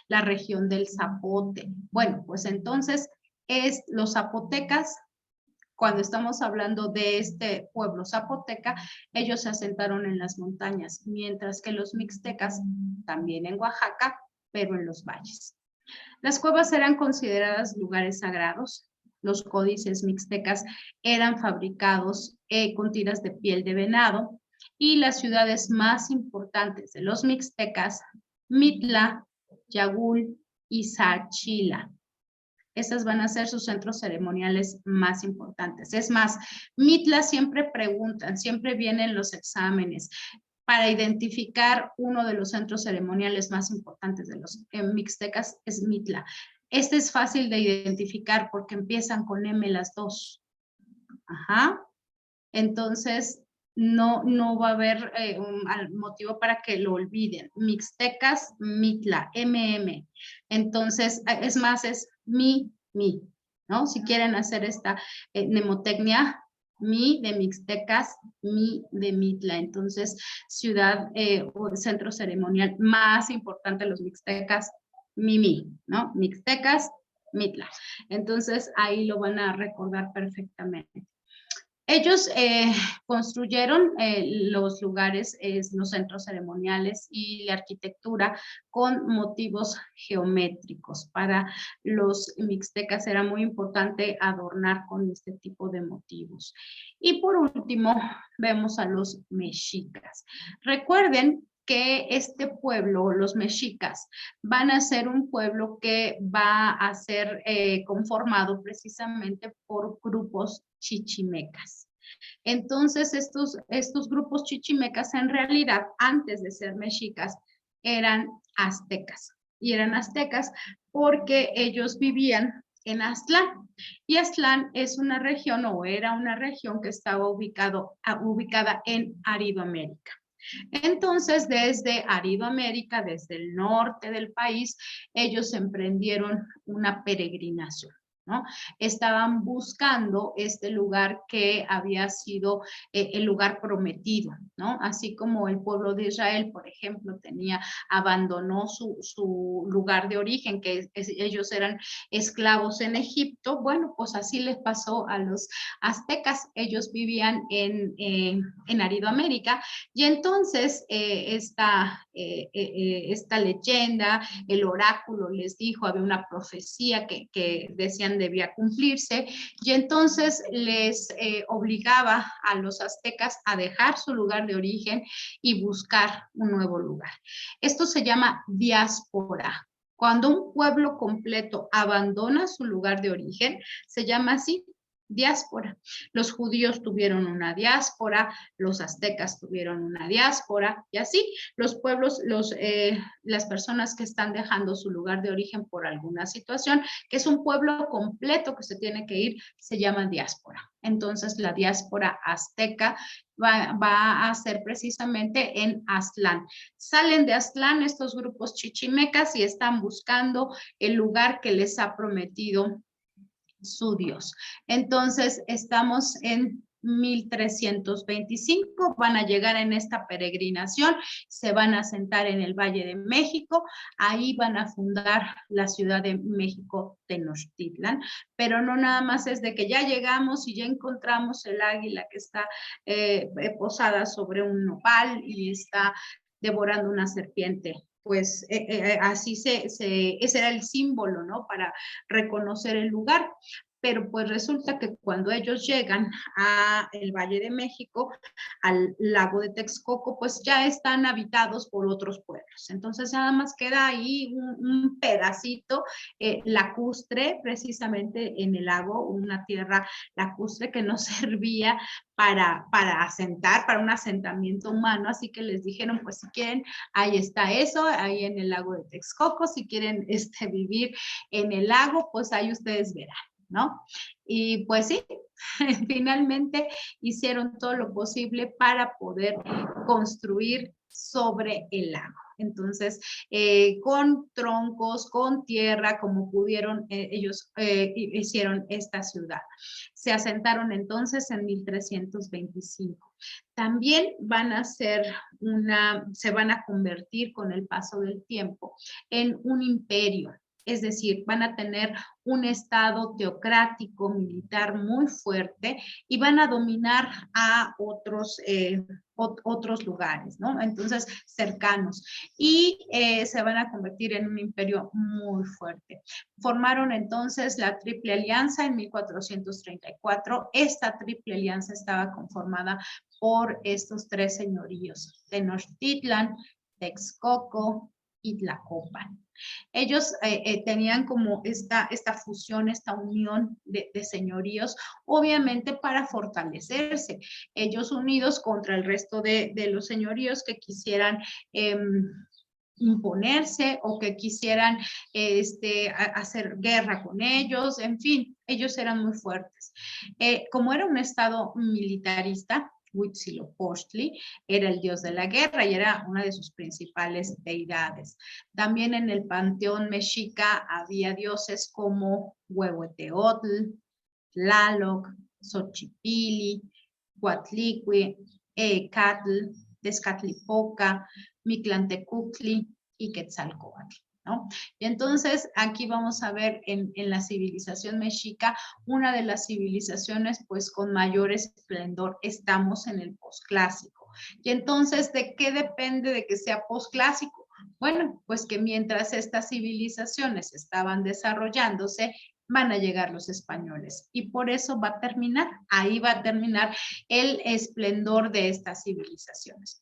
La región del zapote. Bueno, pues entonces los zapotecas, cuando estamos hablando de este pueblo zapoteca, ellos se asentaron en las montañas, mientras que los mixtecas también en Oaxaca, pero en los valles. Las cuevas eran consideradas lugares sagrados. Los códices mixtecas eran fabricados con tiras de piel de venado, y las ciudades más importantes de los mixtecas, Mitla, Yagul y Sachila. Estas van a ser sus centros ceremoniales más importantes. Es más, Mitla siempre preguntan, siempre vienen los exámenes. para identificar uno de los centros ceremoniales más importantes de los mixtecas, es Mitla. Este es fácil de identificar porque empiezan con M las dos. Ajá. Entonces, no va a haber un motivo para que lo olviden. Mixtecas, Mitla, MM. Entonces, es más, es mi, ¿no? Si quieren hacer esta mnemotecnia, mi de Mixtecas, mi de Mitla. Entonces, ciudad o centro ceremonial más importante de los Mixtecas, mi, ¿no? Mixtecas, Mitla. Entonces, ahí lo van a recordar perfectamente. Ellos construyeron los lugares, los centros ceremoniales y la arquitectura con motivos geométricos. Para los mixtecas era muy importante adornar con este tipo de motivos. Y por último, vemos a los mexicas. Recuerden que este pueblo, los mexicas, van a ser un pueblo que va a ser conformado precisamente por grupos chichimecas. Entonces, estos grupos chichimecas en realidad, antes de ser mexicas, eran aztecas. Y eran aztecas porque ellos vivían en Aztlán. Y Aztlán es una región, o era una región que estaba ubicada en Aridoamérica. Entonces, desde Aridoamérica, desde el norte del país, ellos emprendieron una peregrinación, ¿no? Estaban buscando este lugar que había sido el lugar prometido, ¿no? Así como el pueblo de Israel, por ejemplo, abandonó su lugar de origen, que ellos eran esclavos en Egipto. Bueno, pues así les pasó a los aztecas. Ellos vivían en Aridoamérica, y entonces esta leyenda, el oráculo les dijo, había una profecía que decían debía cumplirse, y entonces les obligaba a los aztecas a dejar su lugar de origen y buscar un nuevo lugar. Esto se llama diáspora. Cuando un pueblo completo abandona su lugar de origen, se llama así, diáspora. Los judíos tuvieron una diáspora, los aztecas tuvieron una diáspora, y así los pueblos, las personas que están dejando su lugar de origen por alguna situación, que es un pueblo completo que se tiene que ir, se llama diáspora. Entonces, la diáspora azteca va a ser precisamente en Aztlán. Salen de Aztlán estos grupos chichimecas y están buscando el lugar que les ha prometido su Dios. Entonces, estamos en 1325, van a llegar en esta peregrinación, se van a sentar en el Valle de México, ahí van a fundar la Ciudad de México, Tenochtitlan, pero no nada más es de que ya llegamos y ya encontramos el águila que está posada sobre un nopal y está devorando una serpiente. Pues así ese era el símbolo, ¿no? Para reconocer el lugar. Pero pues resulta que cuando ellos llegan a el Valle de México, al lago de Texcoco, pues ya están habitados por otros pueblos. Entonces nada más queda ahí un pedacito lacustre, precisamente en el lago, una tierra lacustre que no servía para asentar, para un asentamiento humano. Así que les dijeron, pues si quieren, ahí está eso, ahí en el lago de Texcoco. Si quieren vivir en el lago, pues ahí ustedes verán, ¿no? Y pues sí, finalmente hicieron todo lo posible para poder construir sobre el lago. Entonces, con troncos, con tierra, como pudieron, ellos hicieron esta ciudad. Se asentaron entonces en 1325. También se van a convertir con el paso del tiempo en un imperio. Es decir, van a tener un estado teocrático militar muy fuerte y van a dominar a otros lugares, ¿no? Entonces, cercanos. Y se van a convertir en un imperio muy fuerte. Formaron entonces la Triple Alianza en 1434. Esta Triple Alianza estaba conformada por estos tres señoríos: Tenochtitlan, Texcoco y Tlacopan. Ellos tenían como esta fusión, esta unión de señoríos, obviamente para fortalecerse. Ellos unidos contra el resto de los señoríos que quisieran imponerse o que quisieran hacer guerra con ellos, en fin, ellos eran muy fuertes. Como era un estado militarista, Huitzilopochtli era el dios de la guerra y era una de sus principales deidades. También en el panteón mexica había dioses como Huehueteotl, Tlaloc, Xochipilli, Coatlicue, Ecatl, Tezcatlipoca, Mictlantecuhtli y Quetzalcóatl, ¿no? Y entonces aquí vamos a ver en la civilización mexica, una de las civilizaciones pues con mayor esplendor. Estamos en el posclásico. Y entonces, ¿de qué depende de que sea posclásico? Bueno, pues que mientras estas civilizaciones estaban desarrollándose, van a llegar los españoles y por eso va a terminar, ahí va a terminar el esplendor de estas civilizaciones.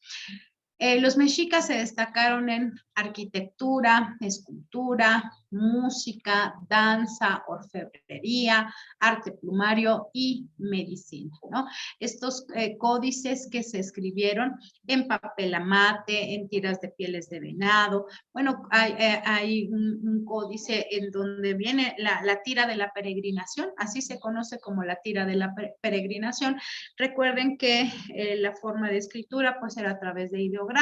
Los mexicas se destacaron en arquitectura, escultura, música, danza, orfebrería, arte plumario y medicina, ¿no? Estos códices que se escribieron en papel amate, en tiras de pieles de venado. Bueno, hay un códice en donde viene la tira de la peregrinación, así se conoce como la tira de la peregrinación. Recuerden que la forma de escritura pues era a través de ideogramas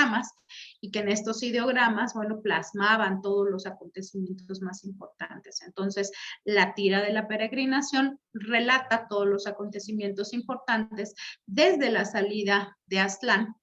y que en estos ideogramas, bueno, plasmaban todos los acontecimientos más importantes. Entonces, la tira de la peregrinación relata todos los acontecimientos importantes desde la salida de Aztlán,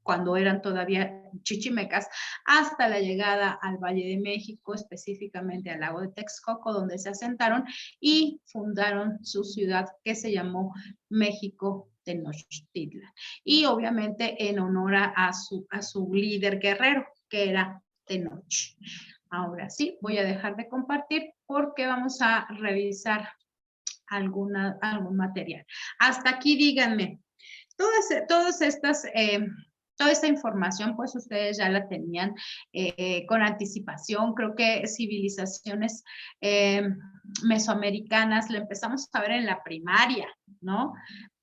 cuando eran todavía chichimecas, hasta la llegada al Valle de México, específicamente al lago de Texcoco, donde se asentaron y fundaron su ciudad que se llamó México Tenochtitlan. Y obviamente en honor a su líder guerrero, que era Tenoch. Ahora sí, voy a dejar de compartir porque vamos a revisar algún material. Hasta aquí díganme, todas estas... toda esta información, pues ustedes ya la tenían con anticipación. Creo que civilizaciones mesoamericanas la empezamos a ver en la primaria, ¿no?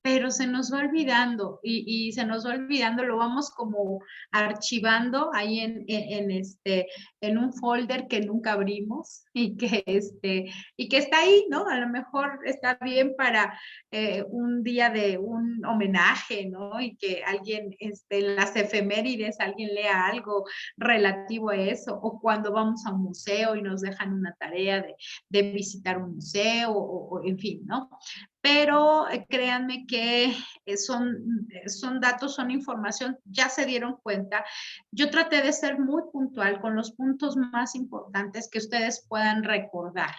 Pero se nos va olvidando y se nos va olvidando, lo vamos como archivando ahí en un folder que nunca abrimos y que está ahí, ¿no? A lo mejor está bien para un día de un homenaje, ¿no? Y que alguien, en las efemérides, alguien lea algo relativo a eso, o cuando vamos a un museo y nos dejan una tarea de visitar un museo, o en fin, ¿no? Pero créanme que son datos, son información, ya se dieron cuenta. Yo traté de ser muy puntual con los puntos más importantes que ustedes puedan recordar,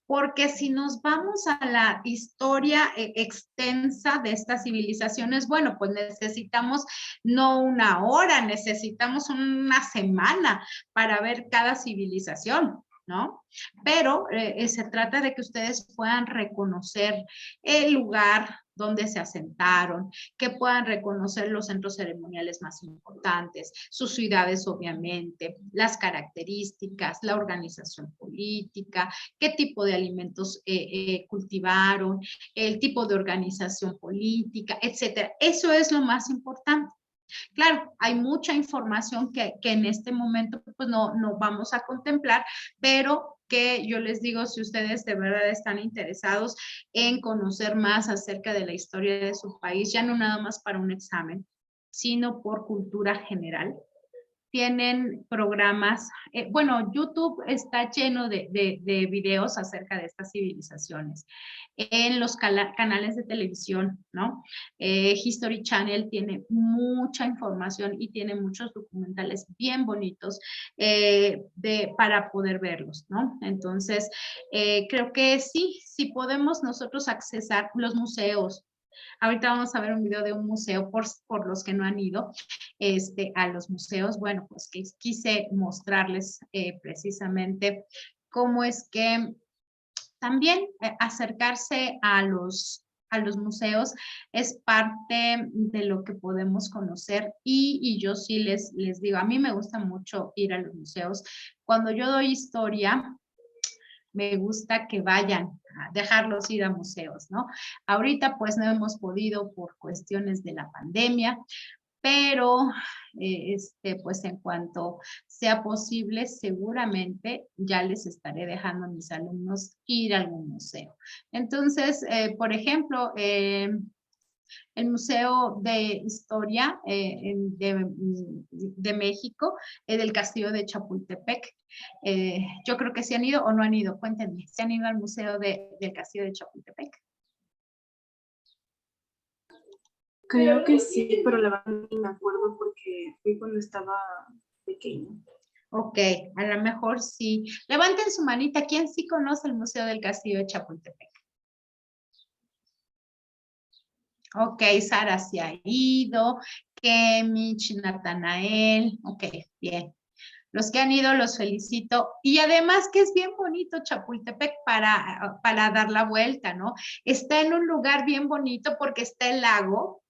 porque si nos vamos a la historia extensa de estas civilizaciones, bueno, pues necesitamos no una hora, necesitamos una semana para ver cada civilización, ¿no? Pero se trata de que ustedes puedan reconocer el lugar donde se asentaron, que puedan reconocer los centros ceremoniales más importantes, sus ciudades obviamente, las características, la organización política, qué tipo de alimentos cultivaron, el tipo de organización política, etcétera. Eso es lo más importante. Claro, hay mucha información que en este momento pues no vamos a contemplar, pero que yo les digo, si ustedes de verdad están interesados en conocer más acerca de la historia de su país, ya no nada más para un examen, sino por cultura general, tienen programas, bueno, YouTube está lleno de videos acerca de estas civilizaciones, en los canales de televisión, ¿no? History Channel tiene mucha información y tiene muchos documentales bien bonitos para poder verlos, ¿no? Entonces, creo que sí podemos nosotros accesar los museos. Ahorita vamos a ver un video de un museo por los que no han ido a los museos. Bueno, pues que quise mostrarles precisamente cómo es que también acercarse a los a los museos, es parte de lo que podemos conocer y yo sí les digo, a mí me gusta mucho ir a los museos. Cuando yo doy historia, me gusta que vayan a dejarlos ir a museos, ¿no? Ahorita pues no hemos podido por cuestiones de la pandemia, pero pues en cuanto sea posible, seguramente ya les estaré dejando a mis alumnos ir a algún museo. Entonces, por ejemplo, el Museo de Historia de México, del Castillo de Chapultepec. Yo creo que sí han ido o no han ido, cuéntenme, ¿se han ido al Museo del Castillo de Chapultepec? Creo que sí, pero la verdad ni me acuerdo porque fui cuando estaba pequeña. Ok, a lo mejor sí. Levanten su manita, ¿quién sí conoce el Museo del Castillo de Chapultepec? Ok, Sara se ha ido, Kemich, Natanael, ok, bien. Los que han ido los felicito. Y además que es bien bonito Chapultepec para dar la vuelta, ¿no? Está en un lugar bien bonito porque está el lago.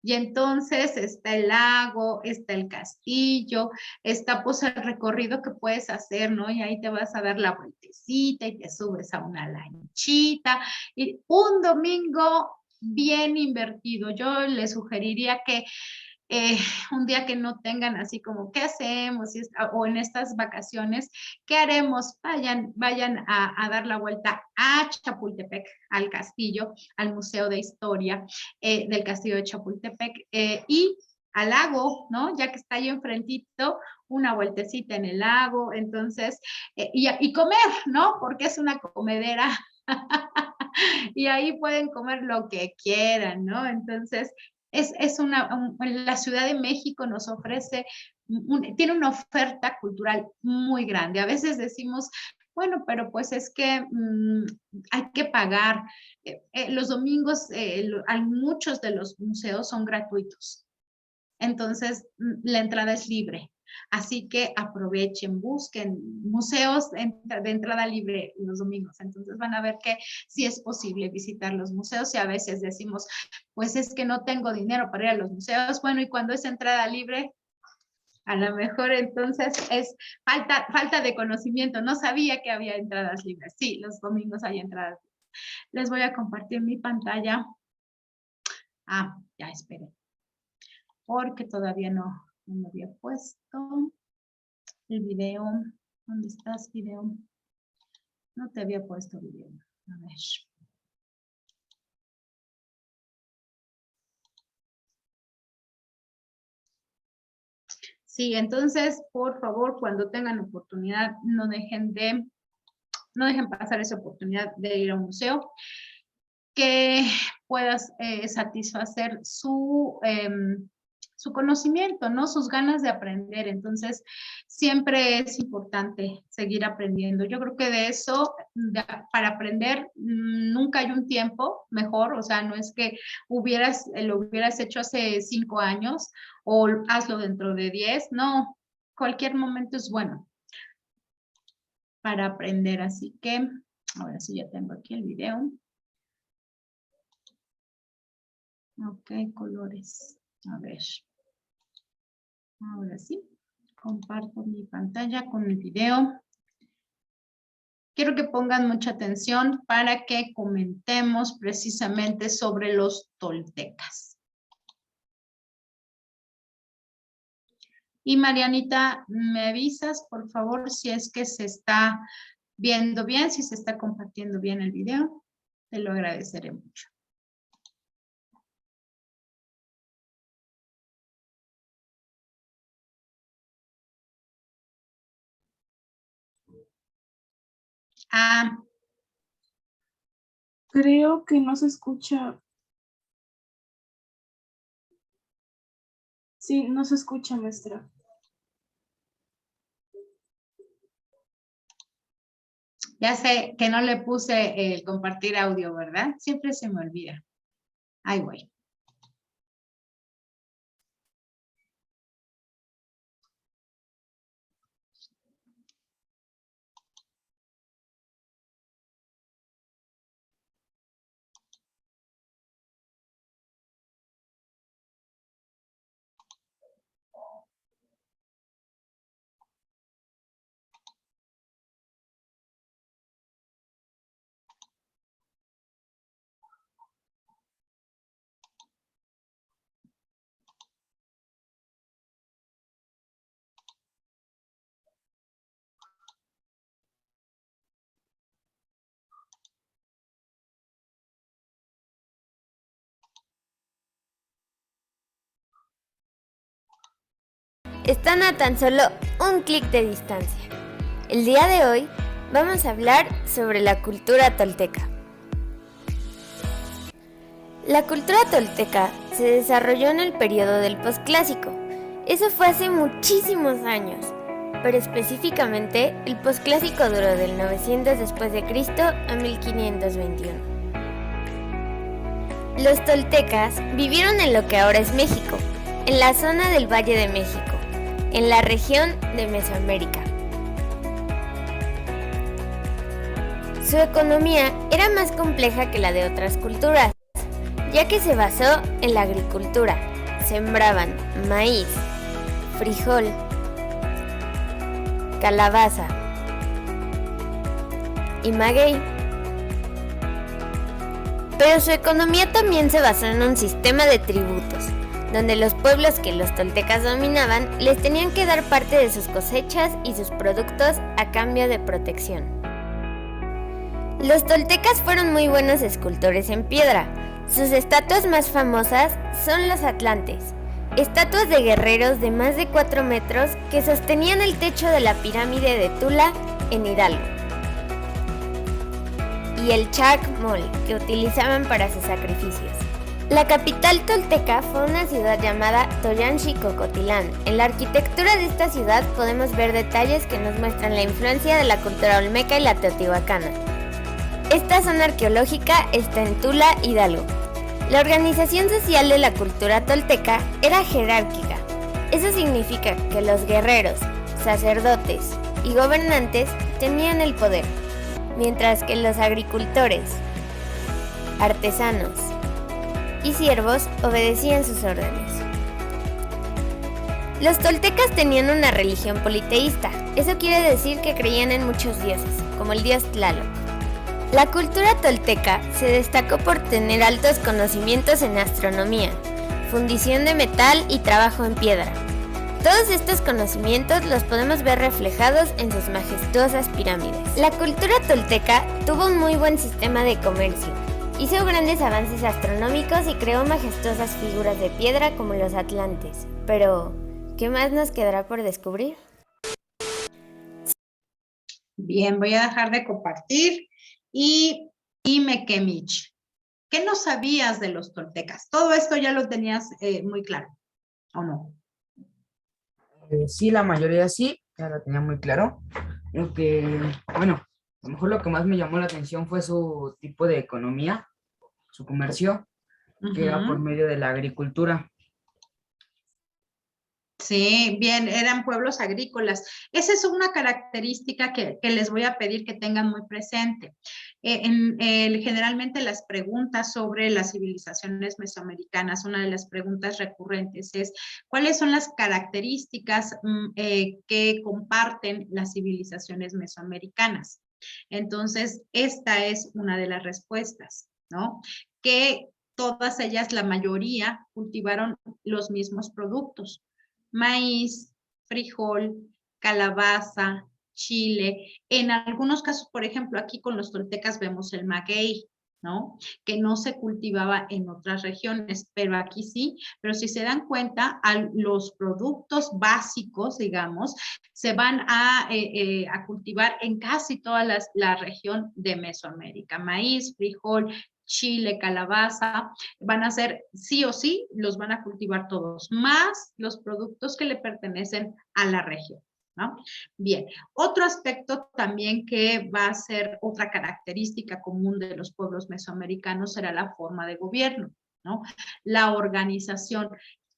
Y entonces está el lago, está el castillo, está pues el recorrido que puedes hacer, ¿no? Y ahí te vas a dar la vueltecita y te subes a una lanchita. Y un domingo bien invertido. Yo les sugeriría que un día que no tengan así como, ¿qué hacemos? O en estas vacaciones, ¿qué haremos? Vayan a dar la vuelta a Chapultepec, al castillo, al Museo de Historia del Castillo de Chapultepec y al lago, ¿no? Ya que está ahí enfrentito, una vueltecita en el lago, entonces, y comer, ¿no? Porque es una comedera. Y ahí pueden comer lo que quieran, ¿no? Entonces, la Ciudad de México nos ofrece, tiene una oferta cultural muy grande. A veces decimos, bueno, pero pues es que hay que pagar. Los domingos, muchos de los museos son gratuitos. Entonces, la entrada es libre. Así que aprovechen, busquen museos de entrada libre los domingos. Entonces van a ver que sí es posible visitar los museos y a veces decimos, pues es que no tengo dinero para ir a los museos. Bueno, y cuando es entrada libre, a lo mejor entonces es falta de conocimiento. No sabía que había entradas libres. Sí, los domingos hay entradas libres. Les voy a compartir mi pantalla. Ah, ya esperé. Porque todavía no me había puesto el video. ¿Dónde estás, video? No te había puesto video. A ver. Sí, entonces, por favor, cuando tengan oportunidad, no dejen pasar esa oportunidad de ir a un museo que puedas satisfacer su conocimiento, ¿no? Sus ganas de aprender. Entonces, siempre es importante seguir aprendiendo. Yo creo que de eso, para aprender, nunca hay un tiempo mejor. O sea, no es que lo hubieras hecho hace 5 años o hazlo dentro de 10. No, cualquier momento es bueno para aprender. Así que, ahora sí ya tengo aquí el video. Ok, colores. A ver. Ahora sí, comparto mi pantalla con el video. Quiero que pongan mucha atención para que comentemos precisamente sobre los toltecas. Y Marianita, ¿me avisas, por favor, si es que se está viendo bien, si se está compartiendo bien el video? Te lo agradeceré mucho. Ah, Creo que no se escucha. Sí, no se escucha, maestra. ya sé que no le puse el compartir audio, ¿verdad? Siempre se me olvida. Ahí voy. están a tan solo un clic de distancia. El día de hoy vamos a hablar sobre la cultura tolteca. La cultura tolteca se desarrolló en el periodo del posclásico. Eso fue hace muchísimos años, pero específicamente el posclásico duró del 900 después de Cristo a 1521. Los toltecas vivieron en lo que ahora es México, en la zona del Valle de México, en la región de Mesoamérica. Su economía era más compleja que la de otras culturas, ya que se basó en la agricultura. Sembraban maíz, frijol, calabaza y maguey. Pero su economía también se basó en un sistema de tributos, donde los pueblos que los toltecas dominaban les tenían que dar parte de sus cosechas y sus productos a cambio de protección. Los toltecas fueron muy buenos escultores en piedra. Sus estatuas más famosas son los atlantes, estatuas de guerreros de más de 4 metros que sostenían el techo de la pirámide de Tula en Hidalgo, y el chacmol que utilizaban para sus sacrificios. La capital tolteca fue una ciudad llamada Toyanchi-Cocotlán. En la arquitectura de esta ciudad podemos ver detalles que nos muestran la influencia de la cultura olmeca y la teotihuacana. Esta zona arqueológica está en Tula, Hidalgo. La organización social de la cultura tolteca era jerárquica. Eso significa que los guerreros, sacerdotes y gobernantes tenían el poder, mientras que los agricultores, artesanos y siervos obedecían sus órdenes. Los toltecas tenían una religión politeísta. Eso quiere decir que creían en muchos dioses, como el dios Tlaloc. La cultura tolteca se destacó por tener altos conocimientos en astronomía, fundición de metal y trabajo en piedra. Todos estos conocimientos los podemos ver reflejados en sus majestuosas pirámides. La cultura tolteca tuvo un muy buen sistema de comercio, hizo grandes avances astronómicos y creó majestuosas figuras de piedra como los atlantes. Pero, ¿qué más nos quedará por descubrir? Bien, voy a dejar de compartir. Y dime, Kemich, ¿qué no sabías de los toltecas? Todo esto ya lo tenías muy claro, ¿o no? Sí, la mayoría sí, ya lo tenía muy claro. Lo que, bueno, a lo mejor lo que más me llamó la atención fue su tipo de economía, su comercio, que era por medio de la agricultura. Sí, bien, eran pueblos agrícolas. Esa es una característica que les voy a pedir que tengan muy presente. Generalmente las preguntas sobre las civilizaciones mesoamericanas, una de las preguntas recurrentes es, ¿cuáles son las características que comparten las civilizaciones mesoamericanas? Entonces, esta es una de las respuestas, ¿no? Que todas ellas, la mayoría, cultivaron los mismos productos. Maíz, frijol, calabaza, chile. En algunos casos, por ejemplo, aquí con los toltecas vemos el maguey, ¿no? Que no se cultivaba en otras regiones, pero aquí sí. Pero si se dan cuenta, los productos básicos, digamos, se van a cultivar en casi toda la región de Mesoamérica. Maíz, frijol, chile, calabaza, van a ser sí o sí, los van a cultivar todos, más los productos que le pertenecen a la región, ¿no? Bien, otro aspecto también que va a ser otra característica común de los pueblos mesoamericanos será la forma de gobierno, ¿no? La organización.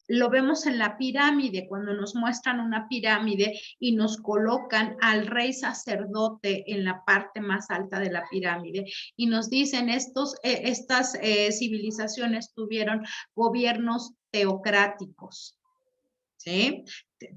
Lo vemos en la pirámide, cuando nos muestran una pirámide y nos colocan al rey sacerdote en la parte más alta de la pirámide y nos dicen estas civilizaciones tuvieron gobiernos teocráticos, ¿sí?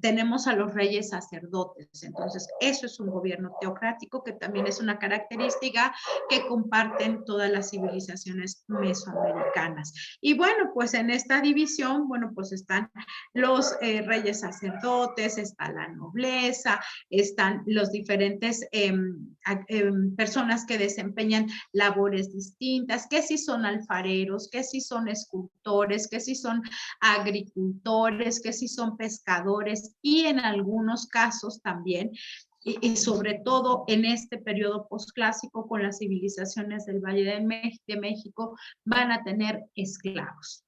Tenemos a los reyes sacerdotes, entonces eso es un gobierno teocrático que también es una característica que comparten todas las civilizaciones mesoamericanas. Y bueno, pues en esta división, bueno, pues están los reyes sacerdotes, está la nobleza, están los diferentes personas que desempeñan labores distintas, que si son alfareros, que si son escultores, que si son agricultores, que si son pescadores, protetores y en algunos casos también, y sobre todo en este periodo posclásico con las civilizaciones del Valle de México, van a tener esclavos,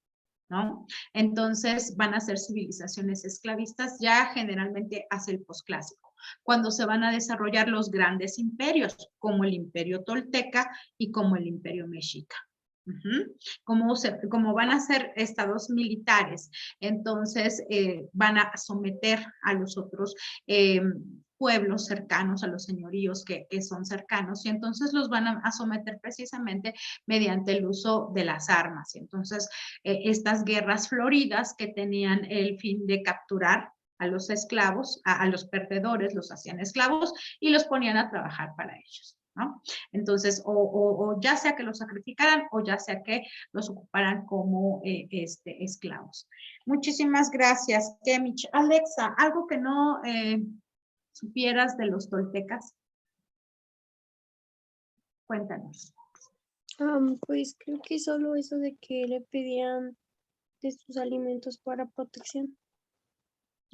¿no? Entonces van a ser civilizaciones esclavistas ya generalmente hacia el posclásico, cuando se van a desarrollar los grandes imperios, como el imperio tolteca y como el imperio mexica. Como van a ser estados militares, entonces van a someter a los otros pueblos cercanos, a los señoríos que son cercanos, y entonces los van a someter precisamente mediante el uso de las armas. Y entonces estas guerras floridas que tenían el fin de capturar a los esclavos, a los perdedores, los hacían esclavos y los ponían a trabajar para ellos, ¿no? Entonces, o ya sea que los sacrificaran o ya sea que los ocuparan como esclavos. Muchísimas gracias, Kemich. Alexa, ¿algo que no supieras de los toltecas? Cuéntanos. Pues creo que solo eso de que le pedían de sus alimentos para protección.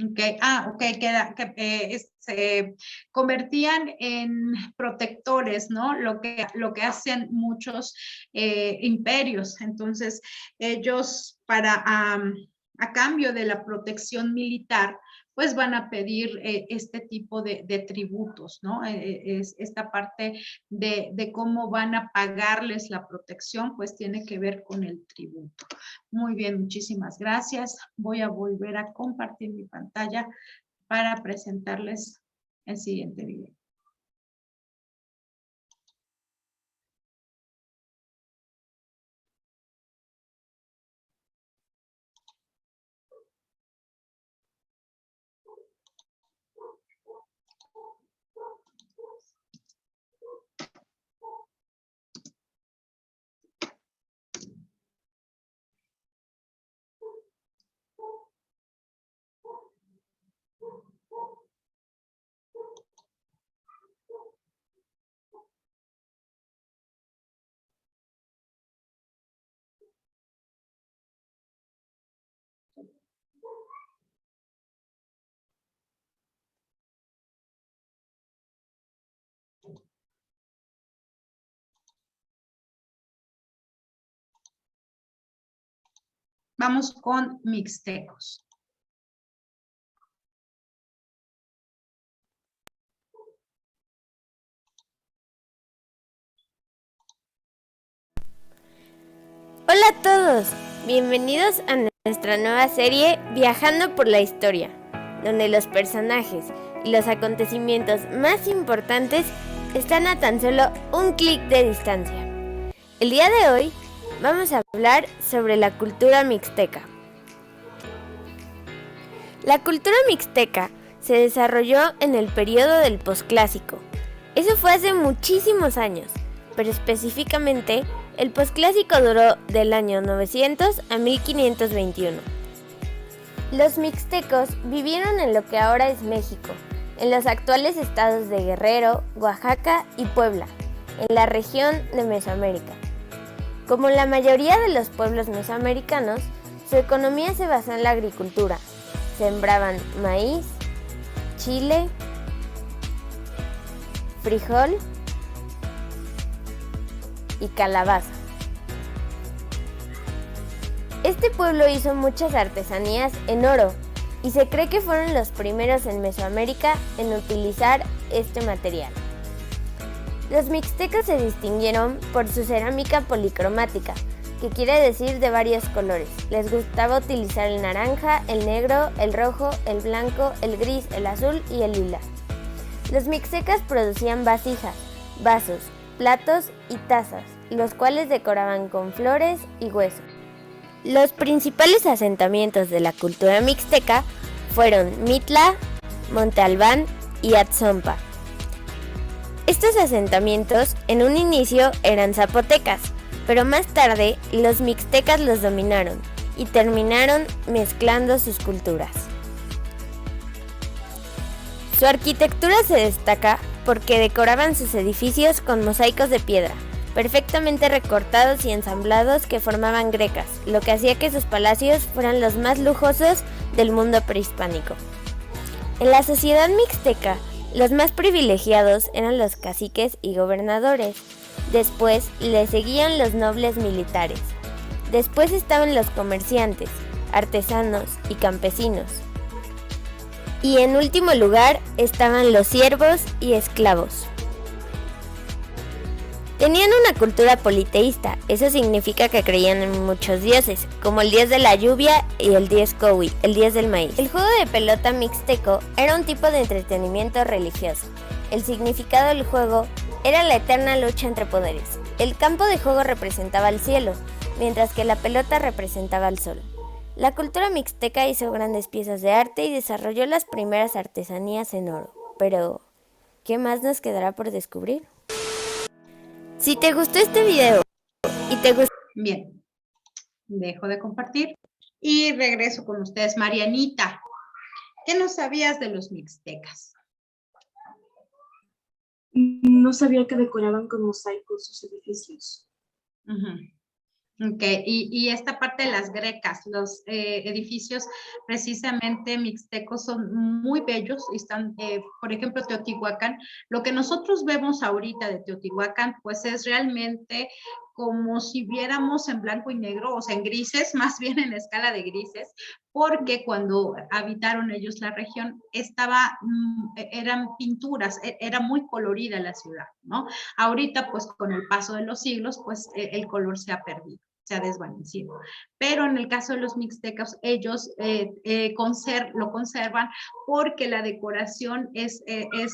Okay. Que se convertían en protectores, ¿no? Lo que hacen muchos imperios. Entonces, ellos a cambio de la protección militar, pues van a pedir este tipo de tributos, ¿no? Esta parte de cómo van a pagarles la protección, pues tiene que ver con el tributo. Muy bien, muchísimas gracias. Voy a volver a compartir mi pantalla para presentarles el siguiente video. Vamos con mixtecos. Hola a todos, bienvenidos a nuestra nueva serie Viajando por la Historia, donde los personajes y los acontecimientos más importantes están a tan solo un clic de distancia. El día de hoy vamos a hablar sobre la cultura mixteca. La cultura mixteca se desarrolló en el periodo del posclásico. Eso fue hace muchísimos años, pero específicamente el posclásico duró del año 900 a 1521. Los mixtecos vivieron en lo que ahora es México, en los actuales estados de Guerrero, Oaxaca y Puebla, en la región de Mesoamérica. Como la mayoría de los pueblos mesoamericanos, su economía se basó en la agricultura. Sembraban maíz, chile, frijol y calabaza. Este pueblo hizo muchas artesanías en oro y se cree que fueron los primeros en Mesoamérica en utilizar este material. Los mixtecos se distinguieron por su cerámica policromática, que quiere decir de varios colores. Les gustaba utilizar el naranja, el negro, el rojo, el blanco, el gris, el azul y el lila. Los mixtecas producían vasijas, vasos, platos y tazas, los cuales decoraban con flores y huesos. Los principales asentamientos de la cultura mixteca fueron Mitla, Monte Albán y Atzompa. Estos asentamientos en un inicio eran zapotecas, pero más tarde los mixtecas los dominaron y terminaron mezclando sus culturas. Su arquitectura se destaca porque decoraban sus edificios con mosaicos de piedra, perfectamente recortados y ensamblados que formaban grecas, lo que hacía que sus palacios fueran los más lujosos del mundo prehispánico. En la sociedad mixteca, los más privilegiados eran los caciques y gobernadores. Después le seguían los nobles militares. Después estaban los comerciantes, artesanos y campesinos. Y en último lugar estaban los siervos y esclavos. Tenían una cultura politeísta, eso significa que creían en muchos dioses, como el dios de la lluvia y el dios Cowi, el dios del maíz. El juego de pelota mixteco era un tipo de entretenimiento religioso. El significado del juego era la eterna lucha entre poderes. El campo de juego representaba el cielo, mientras que la pelota representaba el sol. La cultura mixteca hizo grandes piezas de arte y desarrolló las primeras artesanías en oro. Pero, ¿qué más nos quedará por descubrir? Si te gustó este video y te gustó... Bien, dejo de compartir y regreso con ustedes. Marianita, ¿qué no sabías de los mixtecas? No sabía que decoraban con mosaicos sus edificios. Ok, y esta parte de las grecas, los edificios precisamente mixtecos son muy bellos y están, por ejemplo, Teotihuacán, lo que nosotros vemos ahorita de Teotihuacán, pues es realmente como si viéramos en blanco y negro, o sea, en grises, más bien en escala de grises, porque cuando habitaron ellos la región, eran pinturas, era muy colorida la ciudad, ¿no? Ahorita, pues con el paso de los siglos, pues el color se ha perdido, se ha desvanecido. Pero en el caso de los mixtecos, ellos lo conservan porque la decoración es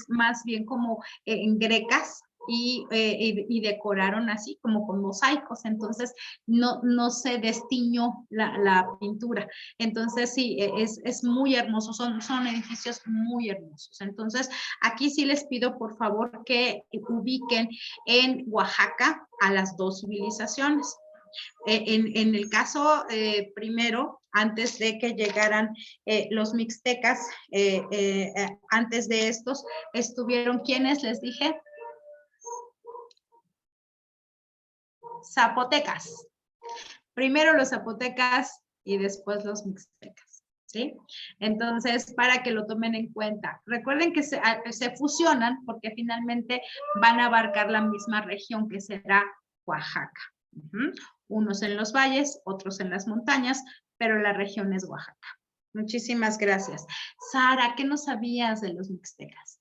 más bien como en grecas, y decoraron así como con mosaicos, entonces no se destiñó la pintura. Entonces sí, es muy hermoso, son edificios muy hermosos. Entonces aquí sí les pido por favor que ubiquen en Oaxaca a las dos civilizaciones. En el caso primero, antes de que llegaran los mixtecas, antes de estos estuvieron, ¿quiénes les dije? Zapotecas. Primero los zapotecas y después los mixtecas, ¿sí? Entonces, para que lo tomen en cuenta. Recuerden que se fusionan porque finalmente van a abarcar la misma región que será Oaxaca. Unos en los valles, otros en las montañas, pero la región es Oaxaca. Muchísimas gracias. Sara, ¿qué no sabías de los mixtecas?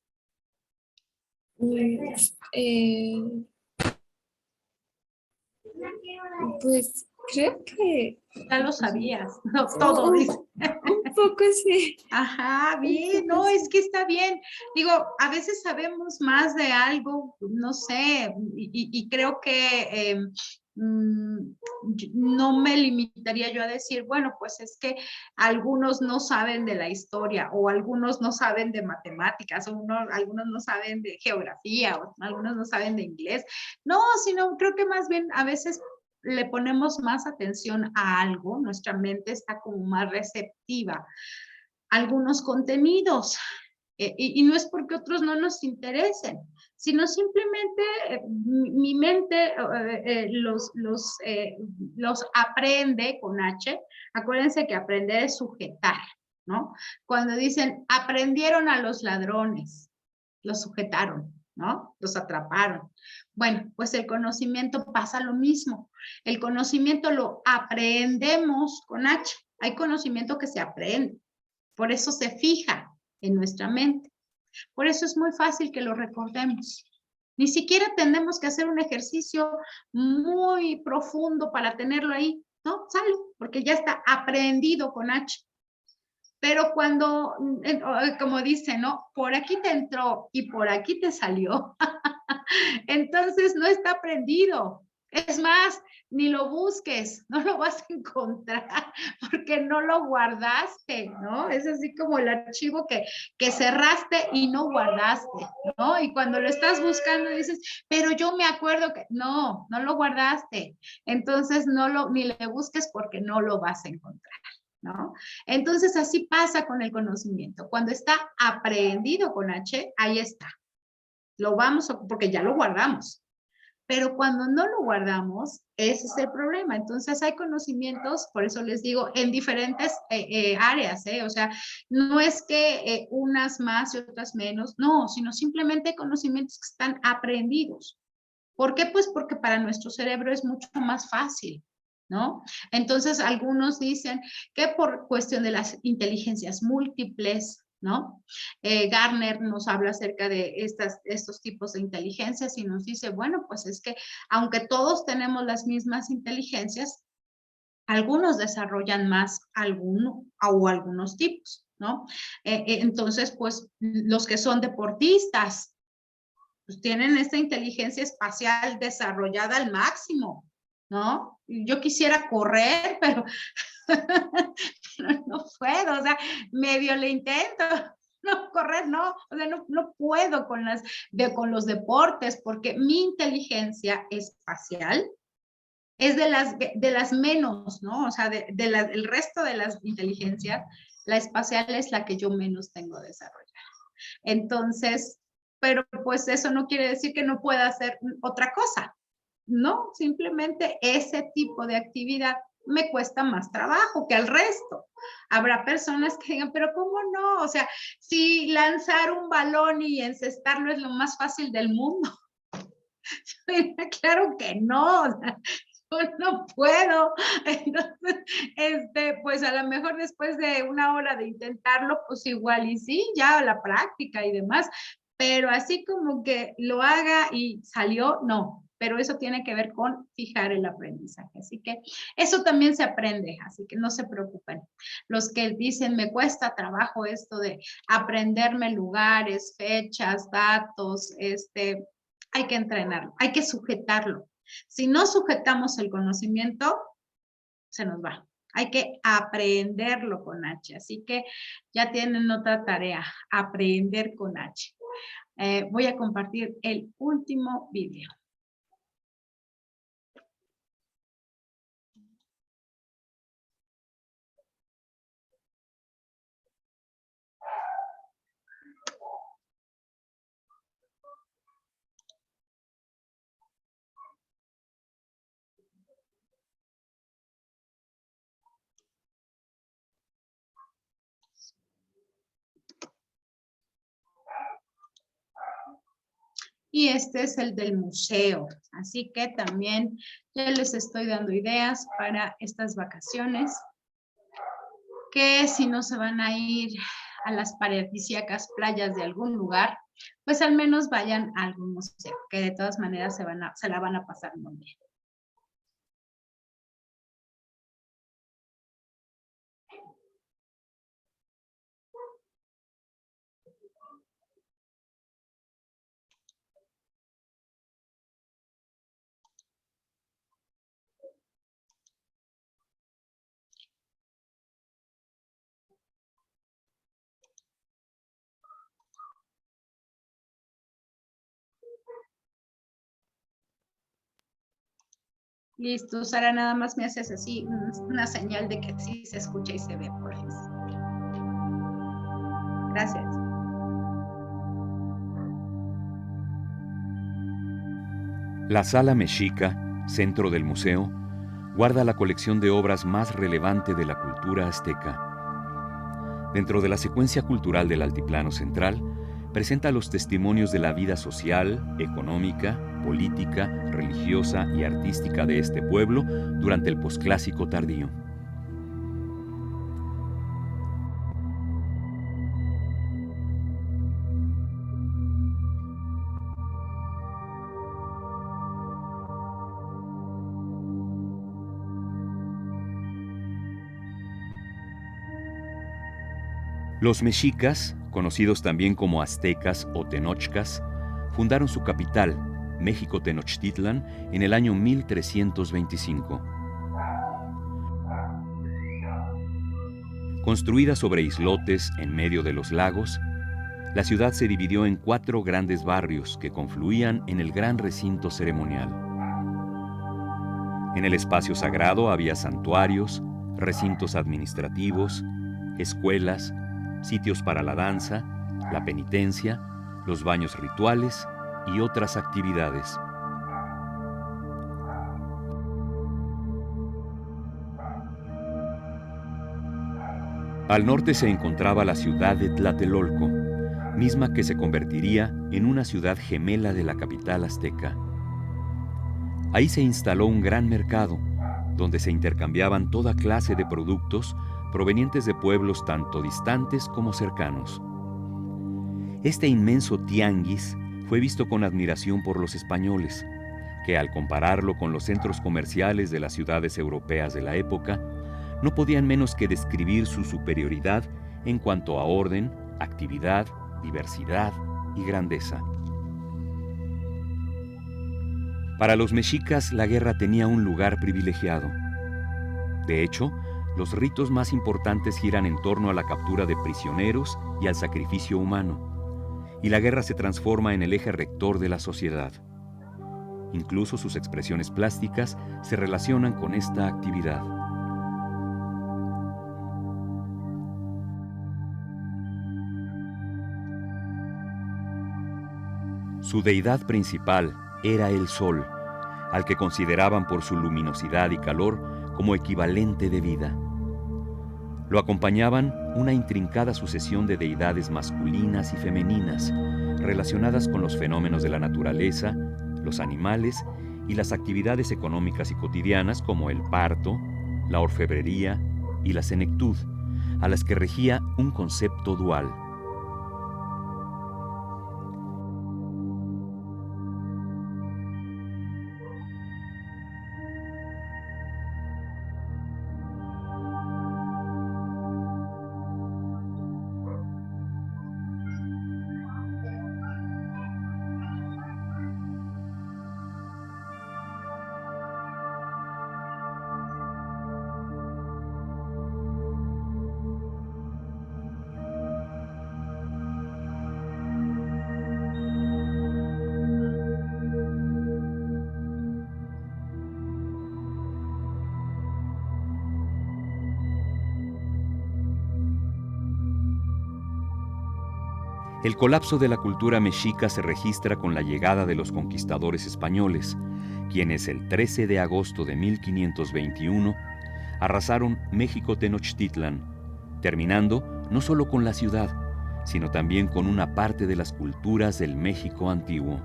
Pues creo que ya lo sabías, no todo. Un poco sí. Ajá, bien, no, es que está bien. Digo, a veces sabemos más de algo, no sé, y creo que no me limitaría yo a decir, bueno, pues es que algunos no saben de la historia, o algunos no saben de matemáticas, o algunos no saben de geografía, o algunos no saben de inglés. No, sino creo que más bien a veces le ponemos más atención a algo, nuestra mente está como más receptiva a algunos contenidos. Y no es porque otros no nos interesen, sino simplemente mi mente los aprende con H. Acuérdense que aprender es sujetar, ¿no? Cuando dicen, aprendieron a los ladrones, los sujetaron, ¿no? Los atraparon. Bueno, pues el conocimiento pasa lo mismo. El conocimiento lo aprendemos con H. Hay conocimiento que se aprende. Por eso se fija en nuestra mente. Por eso es muy fácil que lo recordemos. Ni siquiera tenemos que hacer un ejercicio muy profundo para tenerlo ahí, ¿no? Sale, porque ya está aprendido con H. Pero cuando, como dice, ¿no? Por aquí te entró y por aquí te salió. Entonces no está aprendido. Es más, ni lo busques, no lo vas a encontrar porque no lo guardaste, ¿no? Es así como el archivo que cerraste y no guardaste, ¿no? Y cuando lo estás buscando dices, pero yo me acuerdo que no lo guardaste. Entonces ni le busques porque no lo vas a encontrar, ¿no? Entonces así pasa con el conocimiento. Cuando está aprendido con H, ahí está. Lo vamos, porque ya lo guardamos. Pero cuando no lo guardamos, ese es el problema. Entonces hay conocimientos, por eso les digo, en diferentes áreas, ¿eh? O sea, no es que unas más y otras menos, no, sino simplemente conocimientos que están aprendidos. ¿Por qué? Pues porque para nuestro cerebro es mucho más fácil, ¿no? Entonces, algunos dicen que por cuestión de las inteligencias múltiples, ¿no? Garner nos habla acerca de estos tipos de inteligencias y nos dice, bueno, pues es que aunque todos tenemos las mismas inteligencias, algunos desarrollan más algunos tipos, ¿no? Entonces, pues los que son deportistas, pues tienen esta inteligencia espacial desarrollada al máximo, ¿no? Yo quisiera correr, pero, pero no puedo, o sea, medio le intento, no correr, no, o sea, no puedo con los deportes, porque mi inteligencia espacial es de las menos, ¿no? O sea, el resto de las inteligencias, la espacial es la que yo menos tengo desarrollada. Entonces, pero pues eso no quiere decir que no pueda hacer otra cosa, ¿no? Simplemente ese tipo de actividad me cuesta más trabajo que al resto. Habrá personas que digan, pero ¿cómo no? O sea, si lanzar un balón y encestarlo es lo más fácil del mundo. Claro que no, o sea, yo no puedo. Entonces, pues a lo mejor después de una hora de intentarlo, pues igual y sí, ya la práctica y demás, pero así como que lo haga y salió, no. Pero eso tiene que ver con fijar el aprendizaje. Así que eso también se aprende, así que no se preocupen. Los que dicen, me cuesta trabajo esto de aprenderme lugares, fechas, datos, hay que entrenarlo, hay que sujetarlo. Si no sujetamos el conocimiento, se nos va. Hay que aprenderlo con H. Así que ya tienen otra tarea, aprender con H. Voy a compartir el último video. Y este es el del museo. Así que también ya les estoy dando ideas para estas vacaciones. Que si no se van a ir a las paradisíacas playas de algún lugar, pues al menos vayan a algún museo, que de todas maneras se la van a pasar muy bien. Listo, Sara, nada más me haces así una señal de que sí se escucha y se ve, por favor. Gracias. La Sala Mexica, centro del museo, guarda la colección de obras más relevante de la cultura azteca. Dentro de la secuencia cultural del Altiplano Central, presenta los testimonios de la vida social, económica, política, religiosa y artística de este pueblo durante el posclásico tardío. Los mexicas, conocidos también como aztecas o tenochcas, fundaron su capital, México Tenochtitlan, en el año 1325. Construida sobre islotes en medio de los lagos, la ciudad se dividió en 4 grandes barrios que confluían en el gran recinto ceremonial. En el espacio sagrado había santuarios, recintos administrativos, escuelas, sitios para la danza, la penitencia, los baños rituales y otras actividades. Al norte se encontraba la ciudad de Tlatelolco, misma que se convertiría en una ciudad gemela de la capital azteca. Ahí se instaló un gran mercado, donde se intercambiaban toda clase de productos provenientes de pueblos tanto distantes como cercanos. Este inmenso tianguis fue visto con admiración por los españoles, que al compararlo con los centros comerciales de las ciudades europeas de la época, no podían menos que describir su superioridad en cuanto a orden, actividad, diversidad y grandeza. Para los mexicas, la guerra tenía un lugar privilegiado. De hecho, los ritos más importantes giran en torno a la captura de prisioneros y al sacrificio humano, y la guerra se transforma en el eje rector de la sociedad. Incluso sus expresiones plásticas se relacionan con esta actividad. Su deidad principal era el sol, al que consideraban por su luminosidad y calor como equivalente de vida. Lo acompañaban una intrincada sucesión de deidades masculinas y femeninas, relacionadas con los fenómenos de la naturaleza, los animales y las actividades económicas y cotidianas como el parto, la orfebrería y la senectud, a las que regía un concepto dual. El colapso de la cultura mexica se registra con la llegada de los conquistadores españoles, quienes el 13 de agosto de 1521 arrasaron México Tenochtitlan, terminando no solo con la ciudad, sino también con una parte de las culturas del México antiguo.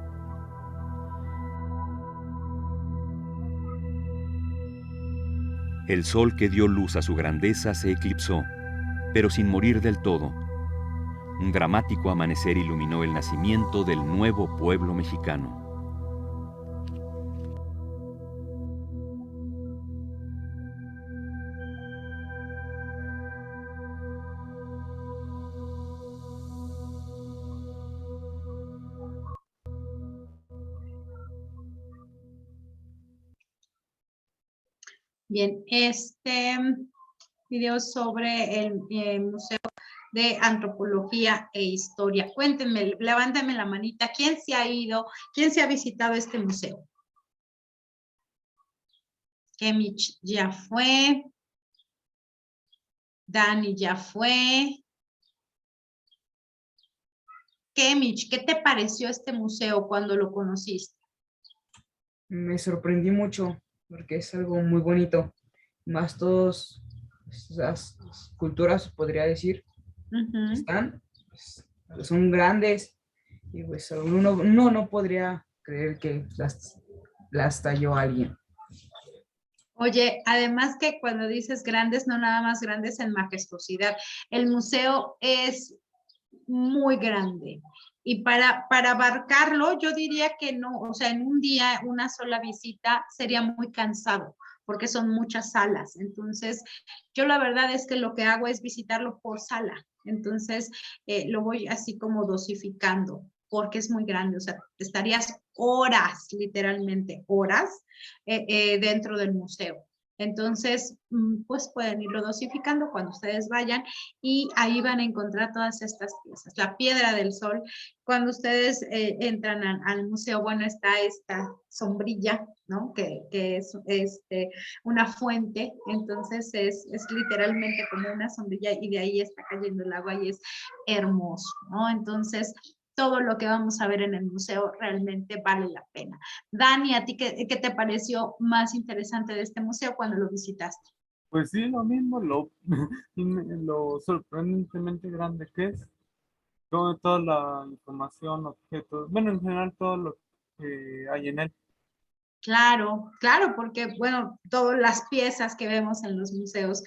El sol que dio luz a su grandeza se eclipsó, pero sin morir del todo. Un dramático amanecer iluminó el nacimiento del nuevo pueblo mexicano. Bien, este video sobre el Museo de Antropología e Historia. Cuéntenme, levántenme la manita. ¿Quién se ha ido? ¿Quién se ha visitado este museo? Kemich ya fue. Dani ya fue. Kemich, ¿qué te pareció este museo cuando lo conociste? Me sorprendí mucho porque es algo muy bonito. Más todas las culturas, podría decir, son grandes y pues uno no podría creer que las talló alguien. Oye, además que cuando dices grandes, no nada más grandes en majestuosidad, el museo es muy grande y para abarcarlo yo diría que no, o sea, en un día una sola visita sería muy cansado porque son muchas salas. Entonces, yo la verdad es que lo que hago es visitarlo por sala. Entonces, lo voy así como dosificando, porque es muy grande. O sea, estarías horas, literalmente horas, dentro del museo. Entonces, pues pueden irlo dosificando cuando ustedes vayan y ahí van a encontrar todas estas piezas. La piedra del sol, cuando ustedes entran al museo, bueno, está esta sombrilla, ¿no? Que es una fuente, entonces es literalmente como una sombrilla y de ahí está cayendo el agua y es hermoso, ¿no? Entonces, todo lo que vamos a ver en el museo realmente vale la pena. Dani, ¿a ti qué te pareció más interesante de este museo cuando lo visitaste? Pues sí, lo mismo, lo sorprendentemente grande que es. Toda la información, objetos, bueno, en general todo lo que hay en él. Claro, claro, porque bueno, todas las piezas que vemos en los museos,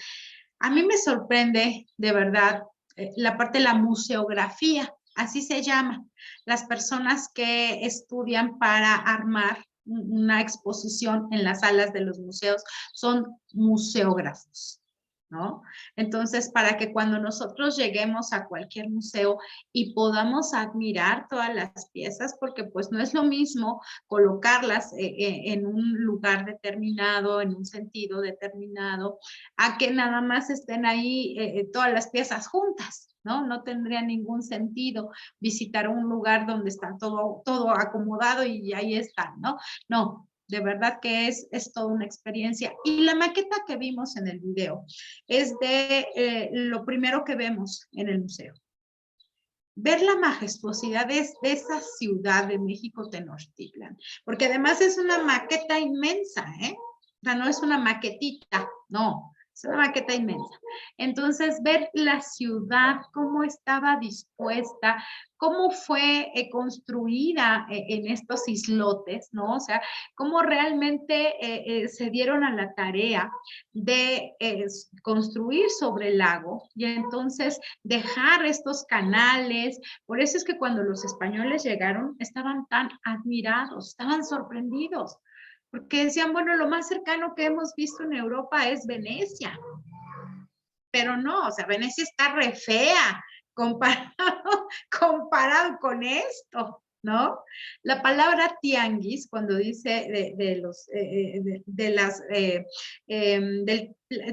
a mí me sorprende de verdad la parte de la museografía, así se llama, las personas que estudian para armar una exposición en las salas de los museos son museógrafos, ¿no? Entonces, para que cuando nosotros lleguemos a cualquier museo y podamos admirar todas las piezas, porque pues no es lo mismo colocarlas en un lugar determinado, en un sentido determinado, a que nada más estén ahí todas las piezas juntas, ¿no? No tendría ningún sentido visitar un lugar donde está todo acomodado y ahí están, ¿no? No, de verdad que es toda una experiencia. Y la maqueta que vimos en el video es de lo primero que vemos en el museo. Ver la majestuosidad de esa ciudad de México Tenochtitlan, porque además es una maqueta inmensa, ¿eh? O sea, no es una maquetita, no, es una maqueta inmensa. Entonces, ver la ciudad, cómo estaba dispuesta, cómo fue construida en estos islotes, ¿no? O sea, cómo realmente se dieron a la tarea de construir sobre el lago y entonces dejar estos canales. Por eso es que cuando los españoles llegaron estaban tan admirados, estaban sorprendidos, porque decían, bueno, lo más cercano que hemos visto en Europa es Venecia, pero no, o sea, Venecia está re fea comparado con esto, ¿no? La palabra tianguis, cuando dice del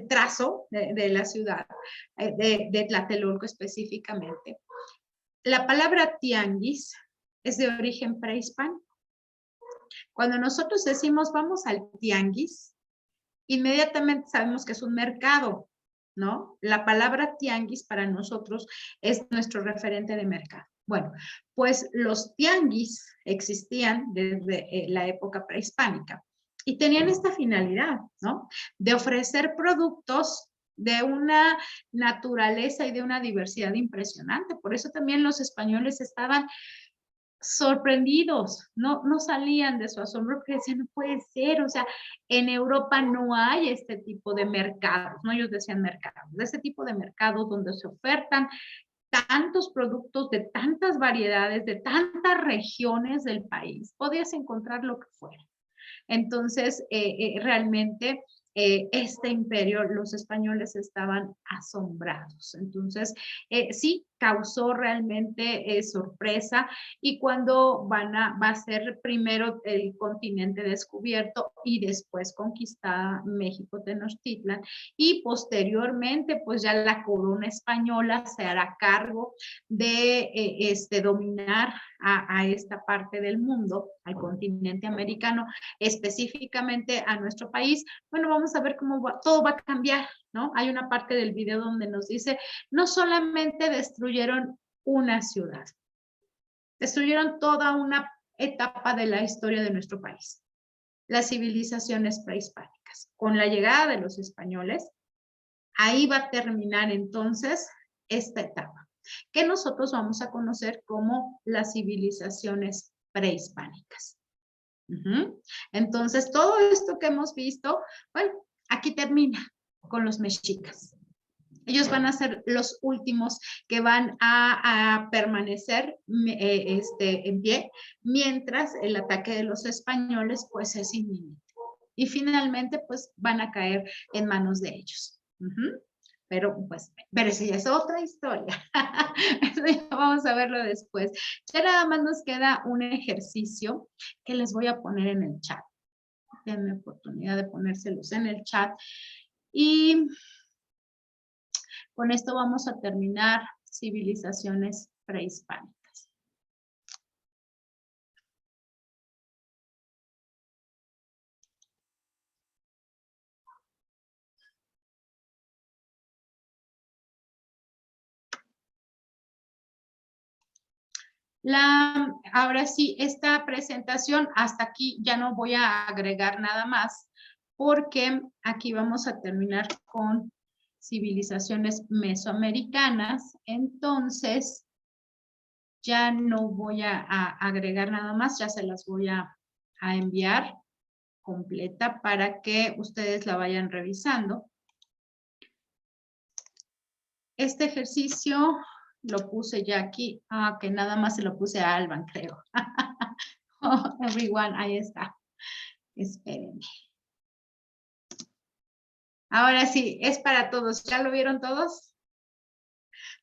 trazo de la ciudad, de Tlatelolco específicamente, la palabra tianguis es de origen prehispánico. Cuando nosotros decimos vamos al tianguis, inmediatamente sabemos que es un mercado, ¿no? La palabra tianguis para nosotros es nuestro referente de mercado. Bueno, pues los tianguis existían desde la época prehispánica y tenían esta finalidad, ¿no? De ofrecer productos de una naturaleza y de una diversidad impresionante. Por eso también los españoles estaban sorprendidos, no salían de su asombro porque decían, no puede ser, o sea, en Europa no hay este tipo de mercados, no ellos decían mercados, de este tipo de mercados donde se ofertan tantos productos de tantas variedades, de tantas regiones del país, podías encontrar lo que fuera. Entonces, realmente este imperio, los españoles estaban asombrados. Entonces, sí, causó realmente sorpresa y cuando va a ser primero el continente descubierto y después conquistada México Tenochtitlan y posteriormente pues ya la corona española se hará cargo de dominar a esta parte del mundo, al continente americano, específicamente a nuestro país. Bueno, vamos a ver cómo todo va a cambiar, ¿no? Hay una parte del video donde nos dice, no solamente destruyeron una ciudad, destruyeron toda una etapa de la historia de nuestro país, las civilizaciones prehispánicas. Con la llegada de los españoles, ahí va a terminar entonces esta etapa, que nosotros vamos a conocer como las civilizaciones prehispánicas. Entonces, todo esto que hemos visto, bueno, aquí termina con los mexicas. Ellos van a ser los últimos que van a permanecer en pie, mientras el ataque de los españoles pues es inminente. Y finalmente pues van a caer en manos de ellos. Pero pues, pero esa ya es otra historia. Eso ya vamos a verlo después. Ya nada más nos queda un ejercicio que les voy a poner en el chat. Denme oportunidad de ponérselos en el chat. Y con esto vamos a terminar civilizaciones prehispánicas. Ahora sí, esta presentación, hasta aquí ya no voy a agregar nada más, porque aquí vamos a terminar con civilizaciones mesoamericanas. Entonces, ya no voy a agregar nada más, ya se las voy a enviar completa para que ustedes la vayan revisando. Este ejercicio lo puse ya aquí, que nada más se lo puse a Alban, creo. Oh, everyone, ahí está. Espérenme. Ahora sí, es para todos. ¿Ya lo vieron todos?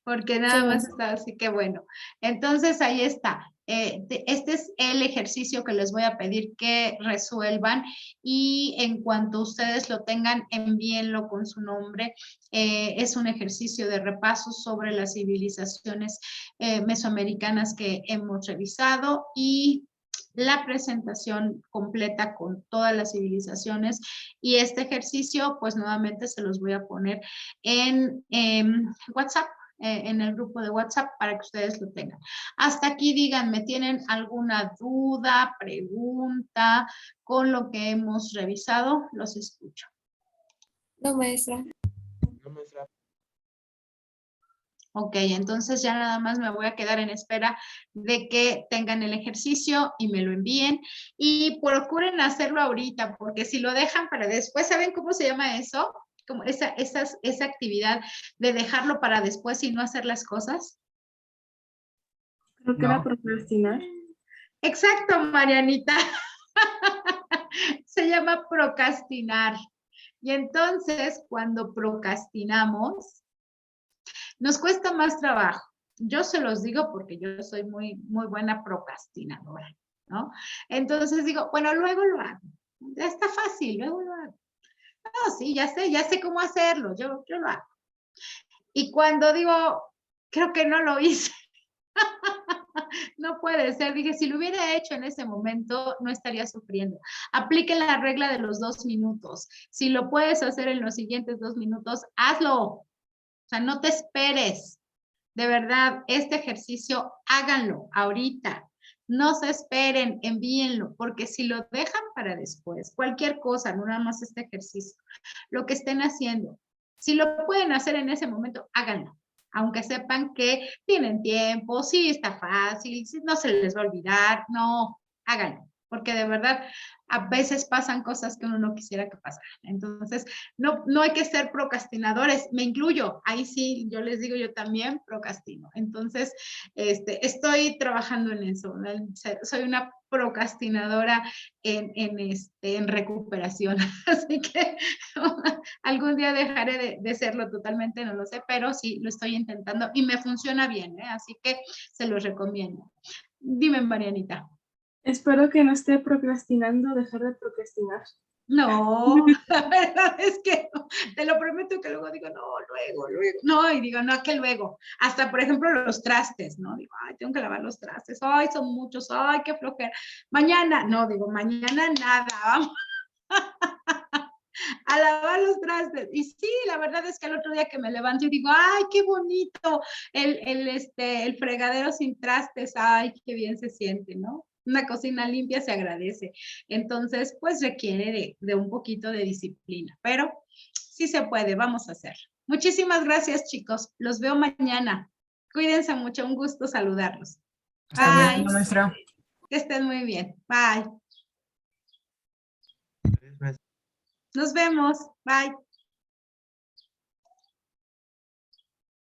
Porque nada Sí. más está así que bueno. Entonces ahí está. Este es el ejercicio que les voy a pedir que resuelvan y en cuanto ustedes lo tengan, envíenlo con su nombre. Es un ejercicio de repaso sobre las civilizaciones mesoamericanas que hemos revisado y la presentación completa con todas las civilizaciones y este ejercicio pues nuevamente se los voy a poner en WhatsApp, en el grupo de WhatsApp para que ustedes lo tengan. Hasta aquí díganme, ¿tienen alguna duda, pregunta con lo que hemos revisado? Los escucho. No, maestra. No, maestra. Ok, entonces ya nada más me voy a quedar en espera de que tengan el ejercicio y me lo envíen y procuren hacerlo ahorita porque si lo dejan para después, ¿saben cómo se llama eso? Como esa actividad de dejarlo para después y no hacer las cosas. Creo que era procrastinar. Exacto, Marianita. Se llama procrastinar. Y entonces, cuando procrastinamos, nos cuesta más trabajo. Yo se los digo porque yo soy muy, muy buena procrastinadora, ¿no? Entonces digo, bueno, luego lo hago. Ya está fácil, luego lo hago. No, sí, ya sé cómo hacerlo, yo lo hago. Y cuando digo, creo que no lo hice, no puede ser, dije, si lo hubiera hecho en ese momento, no estaría sufriendo. Apliquen la regla de los 2 minutos. Si lo puedes hacer en los siguientes 2 minutos, hazlo. O sea, no te esperes. De verdad, este ejercicio, háganlo ahorita. No se esperen, envíenlo, porque si lo dejan para después, cualquier cosa, no nada más este ejercicio, lo que estén haciendo, si lo pueden hacer en ese momento, háganlo. Aunque sepan que tienen tiempo, sí está fácil, sí, no se les va a olvidar, no, háganlo. Porque de verdad, a veces pasan cosas que uno no quisiera que pasaran. Entonces, no hay que ser procrastinadores, me incluyo. Ahí sí, yo les digo, yo también procrastino. Entonces, estoy trabajando en eso. Soy una procrastinadora en recuperación. Así que algún día dejaré de serlo totalmente, no lo sé, pero sí, lo estoy intentando y me funciona bien, ¿eh? Así que se los recomiendo. Dime, Marianita. Espero que no esté procrastinando, dejar de procrastinar. No, la verdad es que no. Te lo prometo que luego digo, no, luego. No, y digo, no, que luego. Hasta, por ejemplo, los trastes, ¿no? Digo, ay, tengo que lavar los trastes. Ay, son muchos. Ay, qué flojera. Mañana, no, digo, mañana nada. Vamos a lavar los trastes. Y sí, la verdad es que el otro día que me levanto y digo, ay, qué bonito el fregadero sin trastes. Ay, qué bien se siente, ¿no? Una cocina limpia se agradece. Entonces, pues requiere de un poquito de disciplina, pero sí se puede, vamos a hacerlo. Muchísimas gracias, chicos. Los veo mañana. Cuídense mucho, un gusto saludarlos. Hasta Bye. luego, maestra. Que estén muy bien. Bye. Nos vemos. Bye.